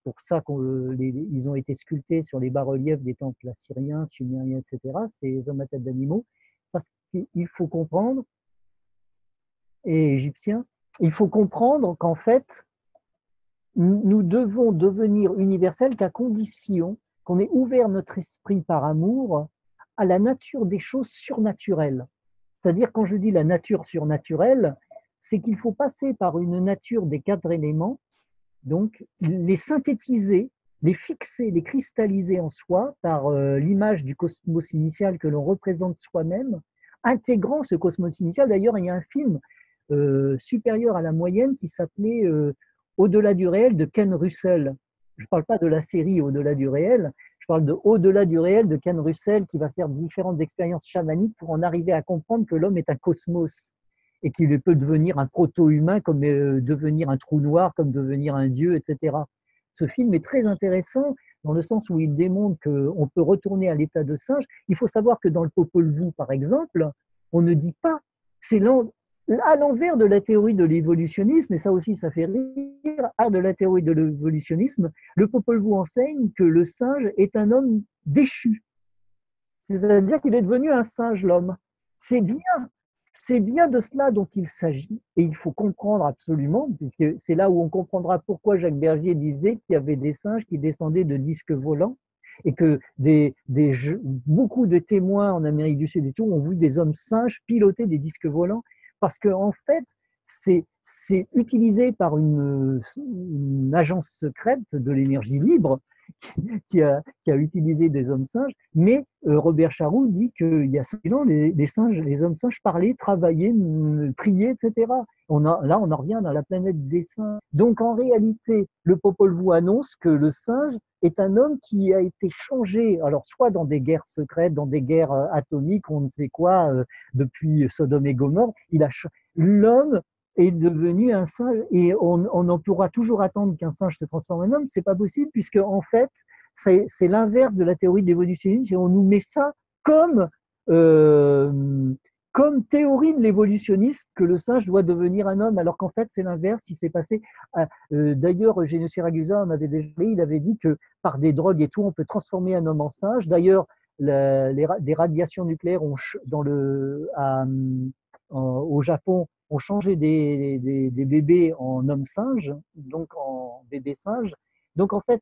Pour ça qu'ils ont été sculptés sur les bas-reliefs des temples assyriens, sumériens, etc., ces hommes à tête d'animaux, parce qu'il faut comprendre, et égyptiens, il faut comprendre qu'en fait, nous devons devenir universels qu'à condition qu'on ait ouvert notre esprit par amour à la nature des choses surnaturelles. C'est-à-dire, quand je dis la nature surnaturelle, c'est qu'il faut passer par une nature des 4 éléments, donc les synthétiser, les fixer, les cristalliser en soi par l'image du cosmos initial que l'on représente soi-même, intégrant ce cosmos initial. D'ailleurs, il y a un film supérieur à la moyenne qui s'appelait Au-delà du réel de Ken Russell. Je ne parle pas de la série Au-delà du réel, je parle de Au-delà du réel de Ken Russell qui va faire différentes expériences chamaniques pour en arriver à comprendre que l'homme est un cosmos et qu'il peut devenir un proto-humain comme devenir un trou noir, comme devenir un dieu, etc. Ce film est très intéressant dans le sens où il démontre qu'on peut retourner à l'état de singe. Il faut savoir que dans le Popol Vuh, par exemple, on ne dit pas, c'est à l'envers de la théorie de l'évolutionnisme, et ça aussi ça fait rire, de la théorie de l'évolutionnisme, le Popol Vuh enseigne que le singe est un homme déchu. C'est-à-dire qu'il est devenu un singe, l'homme. C'est bien de cela dont il s'agit, et il faut comprendre absolument, puisque c'est là où on comprendra pourquoi Jacques Bergier disait qu'il y avait des singes qui descendaient de disques volants, et que beaucoup de témoins en Amérique du Sud et tout ont vu des hommes singes piloter des disques volants, parce qu'en fait, c'est utilisé par une agence secrète de l'énergie libre qui a utilisé des hommes singes, mais Robert Charroux dit qu'il y a 100 ans, les hommes singes parlaient, travaillaient, priaient, etc. Là, on en revient dans la planète des singes. Donc, en réalité, le Popol Vuh annonce que le singe est un homme qui a été changé, alors soit dans des guerres secrètes, dans des guerres atomiques, on ne sait quoi, depuis Sodome et Gomorrhe, l'homme est devenu un singe et on en pourra toujours attendre qu'un singe se transforme en homme, c'est pas possible puisque en fait c'est l'inverse de la théorie de l'évolutionnisme et on nous met ça comme comme théorie de l'évolutionnisme que le singe doit devenir un homme alors qu'en fait c'est l'inverse. Il s'est passé d'ailleurs Eugenio Siragusa en avait déjà dit, il avait dit que par des drogues et tout on peut transformer un homme en singe. D'ailleurs des radiations nucléaires au Japon ont changé des bébés en hommes singes, donc en bébés singes. Donc en fait,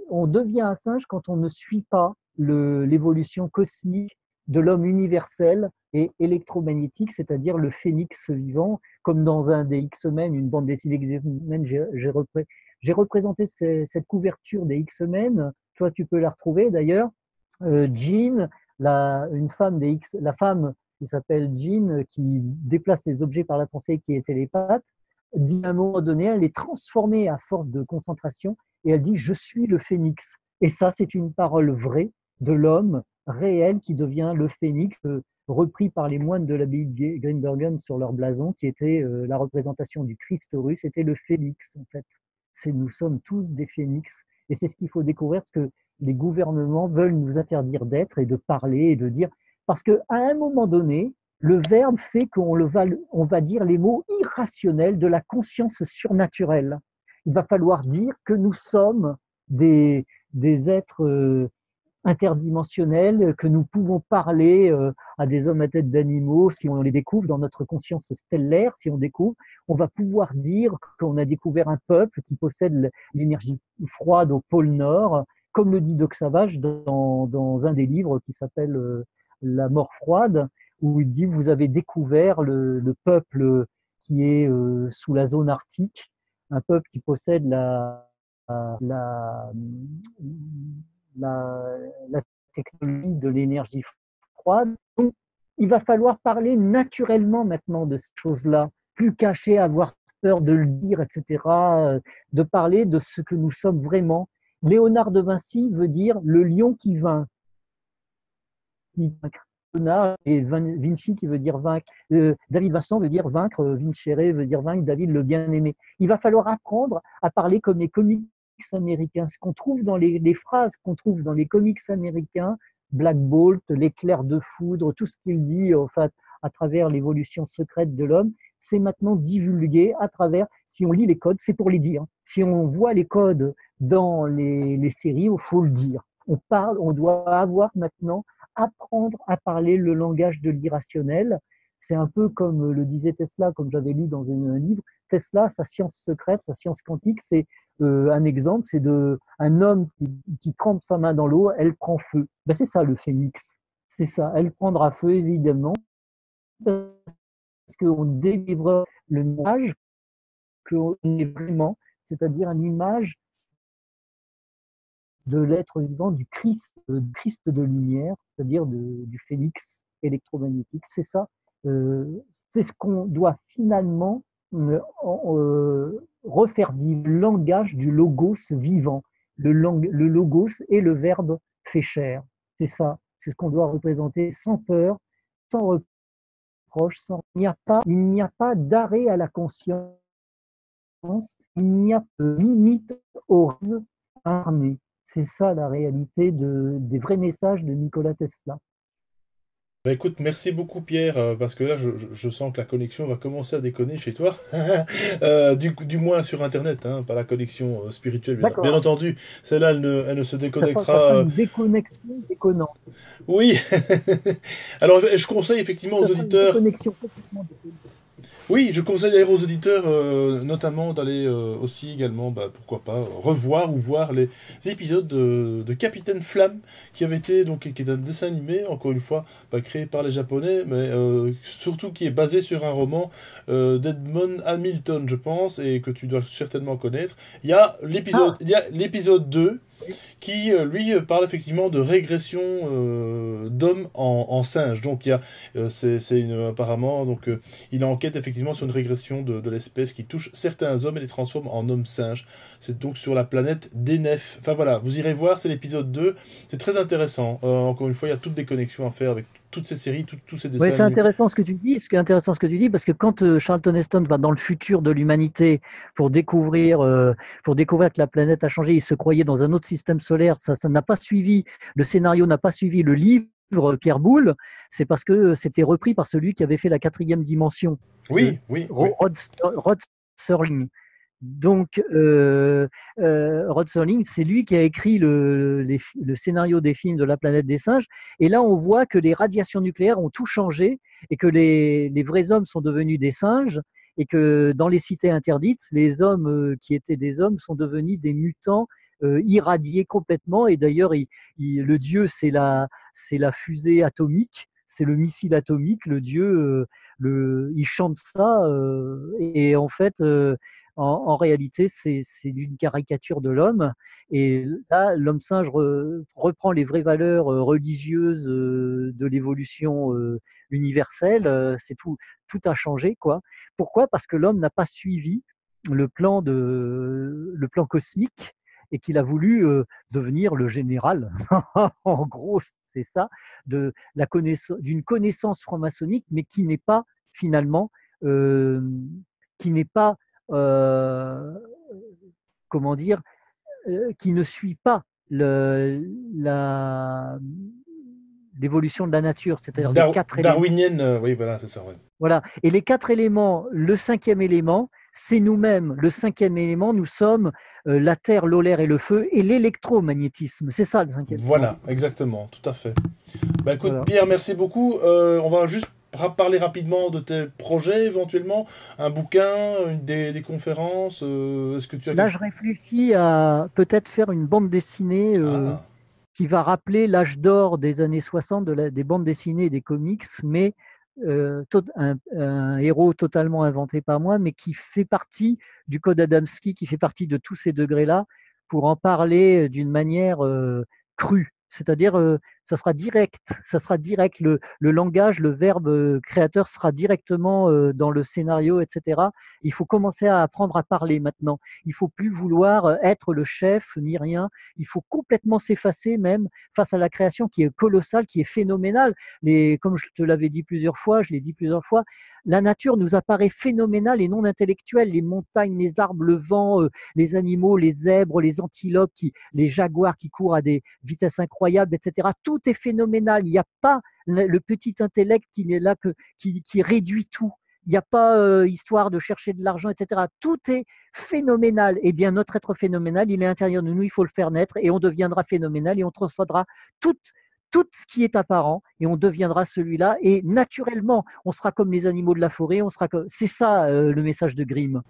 on devient un singe quand on ne suit pas l'évolution cosmique de l'homme universel et électromagnétique, c'est-à-dire le phénix vivant, comme dans un des X-Men, une bande dessinée X-Men, j'ai représenté cette couverture des X-Men, toi tu peux la retrouver d'ailleurs. Jean, la femme qui s'appelle Jean, qui déplace les objets par la pensée, qui est télépathe, dit à un moment donné, elle est transformée à force de concentration et elle dit « je suis le phénix ». Et ça, c'est une parole vraie de l'homme réel qui devient le phénix, repris par les moines de l'abbaye de Grimbergen sur leur blason, qui était la représentation du Christ russe, c'était le phénix en fait. Nous sommes tous des phénix. Et c'est ce qu'il faut découvrir, parce que les gouvernements veulent nous interdire d'être et de parler et de dire, parce qu'à un moment donné, le verbe fait qu'on va dire les mots irrationnels de la conscience surnaturelle. Il va falloir dire que nous sommes des êtres interdimensionnels, que nous pouvons parler à des hommes à tête d'animaux si on les découvre dans notre conscience stellaire, si on découvre, on va pouvoir dire qu'on a découvert un peuple qui possède l'énergie froide au pôle Nord, comme le dit Doc Savage dans un des livres qui s'appelle La mort froide, où il dit vous avez découvert le peuple qui est sous la zone arctique, un peuple qui possède la, la technologie de l'énergie froide. Donc, il va falloir parler naturellement maintenant de ces choses-là, plus cacher, avoir peur de le dire, etc., de parler de ce que nous sommes vraiment. Léonard de Vinci veut dire le lion qui vainc. Léonard et Vinci qui veut dire vaincre. David Vincent veut dire vaincre, Vincere veut dire vaincre, David le bien-aimé. Il va falloir apprendre à parler comme les comiques américains, ce qu'on trouve dans les phrases qu'on trouve dans les comics américains, Black Bolt, l'éclair de foudre, tout ce qu'il dit en fait, à travers l'évolution secrète de l'homme, c'est maintenant divulgué à travers, si on lit les codes, c'est pour les dire. Si on voit les codes dans les séries, il faut le dire. On parle, on doit avoir maintenant, apprendre à parler le langage de l'irrationnel. C'est un peu comme le disait Tesla, comme j'avais lu dans un livre. Tesla, sa science secrète, sa science quantique, c'est un exemple, c'est un homme qui trempe sa main dans l'eau, elle prend feu. Ben, c'est ça le phénix. C'est ça. Elle prendra feu, évidemment, parce qu'on délivre le nuage qu'on est vraiment, c'est-à-dire une image de l'être vivant, du Christ de lumière, c'est-à-dire du phénix électromagnétique. C'est ça. C'est ce qu'on doit finalement refaire vivre, le langage du logos vivant. Le logos est le verbe fait chair. C'est ça. C'est ce qu'on doit représenter sans peur, sans reproche. Il n'y a pas d'arrêt à la conscience. Il n'y a pas de limite au rêve armé. C'est ça la réalité des vrais messages de Nikola Tesla. Bah écoute, merci beaucoup Pierre, parce que là je sens que la connexion va commencer à déconner chez toi. Du moins sur Internet, hein, pas la connexion spirituelle, bien D'accord. entendu. Celle-là, elle ne se Ça déconnectera. sera une déconnexion déconnante. Oui. Alors je conseille effectivement aux Ça sera une auditeurs. déconnexion complètement déconnante. Oui, je conseille d'ailleurs aux auditeurs, notamment d'aller aussi également, bah, pourquoi pas, revoir ou voir les épisodes de Capitaine Flamme, qui avait été donc qui est un dessin animé, encore une fois, pas créé par les Japonais, mais surtout qui est basé sur un roman d'Edmond Hamilton, je pense, et que tu dois certainement connaître. Ah, Il y a l'épisode 2 oui. qui lui parle effectivement de régression d'hommes en singes. Donc apparemment il enquête effectivement sur une régression de l'espèce qui touche certains hommes et les transforme en hommes singes. C'est donc sur la planète Denef. Enfin voilà, vous irez voir, c'est l'épisode 2. C'est très intéressant. Encore une fois, il y a toutes des connexions à faire avec toutes ces séries, tous ces Ouais, dessins c'est animés. intéressant ce que tu dis. Ce qui est intéressant ce que tu dis, parce que quand Charlton Heston va dans le futur de l'humanité pour découvrir que la planète a changé, il se croyait dans un autre système solaire. Ça n'a pas suivi. Le scénario n'a pas suivi le livre Pierre Boulle. C'est parce que c'était repris par celui qui avait fait la quatrième dimension, Oui, oui, oui. Rod Serling. Donc, Rod Serling, c'est lui qui a écrit le scénario des films de la planète des singes. Et là, on voit que les radiations nucléaires ont tout changé et que les vrais hommes sont devenus des singes et que dans les cités interdites, les hommes qui étaient des hommes sont devenus des mutants irradiés complètement. Et d'ailleurs, le dieu, c'est la fusée atomique, c'est le missile atomique. Le dieu, il chante ça. Et en fait, en réalité, c'est une caricature de l'homme. Et là, l'homme singe reprend les vraies valeurs religieuses de l'évolution universelle. C'est tout a changé, quoi. Pourquoi? Parce que l'homme n'a pas suivi le plan cosmique et qu'il a voulu devenir le général. En gros, c'est ça, d'une connaissance franc-maçonnique, mais qui n'est pas finalement, euh, qui n'est pas euh, comment dire, qui ne suit pas l'évolution de la nature, c'est-à-dire les quatre éléments. Darwinienne, oui, voilà, c'est ça. Ouais. Voilà. Et les quatre éléments, le cinquième élément, c'est nous-mêmes. Le cinquième élément, nous sommes la terre, l'eau, l'air et le feu, et l'électromagnétisme. C'est ça le cinquième élément. Voilà, exactement, tout à fait. Bah écoute, Voilà. Pierre, merci beaucoup. On va juste parler rapidement de tes projets éventuellement, un bouquin, des conférences. Est-ce que tu as Là, quelque je chose? réfléchis à peut-être faire une bande dessinée Ah, qui va rappeler l'âge d'or des années 60 des bandes dessinées et des comics, mais un héros totalement inventé par moi, mais qui fait partie du code Adamski, qui fait partie de tous ces degrés-là, pour en parler d'une manière crue. C'est-à-dire, ça sera direct, ça sera direct. Le langage, le verbe créateur sera directement dans le scénario, etc. Il faut commencer à apprendre à parler maintenant. Il faut plus vouloir être le chef ni rien. Il faut complètement s'effacer même face à la création qui est colossale, qui est phénoménale. Comme je te l'avais dit plusieurs fois, je l'ai dit plusieurs fois, la nature nous apparaît phénoménale et non intellectuelle. Les montagnes, les arbres, le vent, les animaux, les zèbres, les antilopes, les jaguars qui courent à des vitesses incroyables, etc. Tout est phénoménal. Il n'y a pas le petit intellect qui n'est là qui réduit tout. Il n'y a pas histoire de chercher de l'argent, etc. Tout est phénoménal. Eh bien, notre être phénoménal, il est à l'intérieur de nous, il faut le faire naître et on deviendra phénoménal et on transcendra tout ce qui est apparent et on deviendra celui-là. Et naturellement, on sera comme les animaux de la forêt. C'est ça le message de Grimm.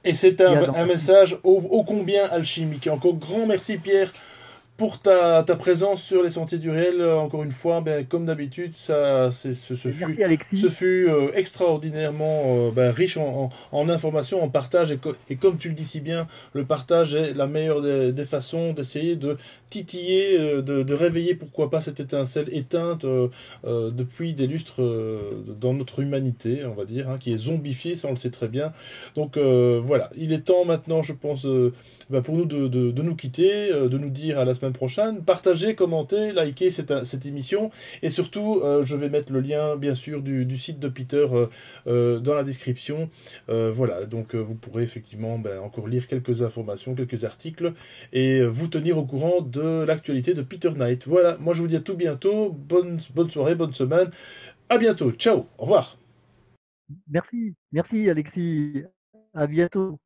Et c'est un message ô combien alchimique. Encore grand merci Pierre pour ta présence sur les sentiers du réel. Encore une fois, ben, comme d'habitude, Merci Alexis. ce fut extraordinairement ben, riche en informations, en partage. Et comme tu le dis si bien, le partage est la meilleure des façons d'essayer de titiller, de réveiller, pourquoi pas, cette étincelle éteinte depuis des lustres dans notre humanité, on va dire, hein, qui est zombifiée, ça on le sait très bien. Donc voilà, il est temps maintenant, je pense, ben, pour nous de nous quitter, de nous dire à la semaine prochaine. Partagez, commentez, likez cette émission. Et surtout, je vais mettre le lien, bien sûr, du site de Peter dans la description. Voilà, donc vous pourrez effectivement ben, encore lire quelques informations, quelques articles et vous tenir au courant de l'actualité de Peter Knight. Voilà, moi je vous dis à tout bientôt. Bonne soirée, bonne semaine. À bientôt. Ciao. Au revoir. Merci Alexis. À bientôt.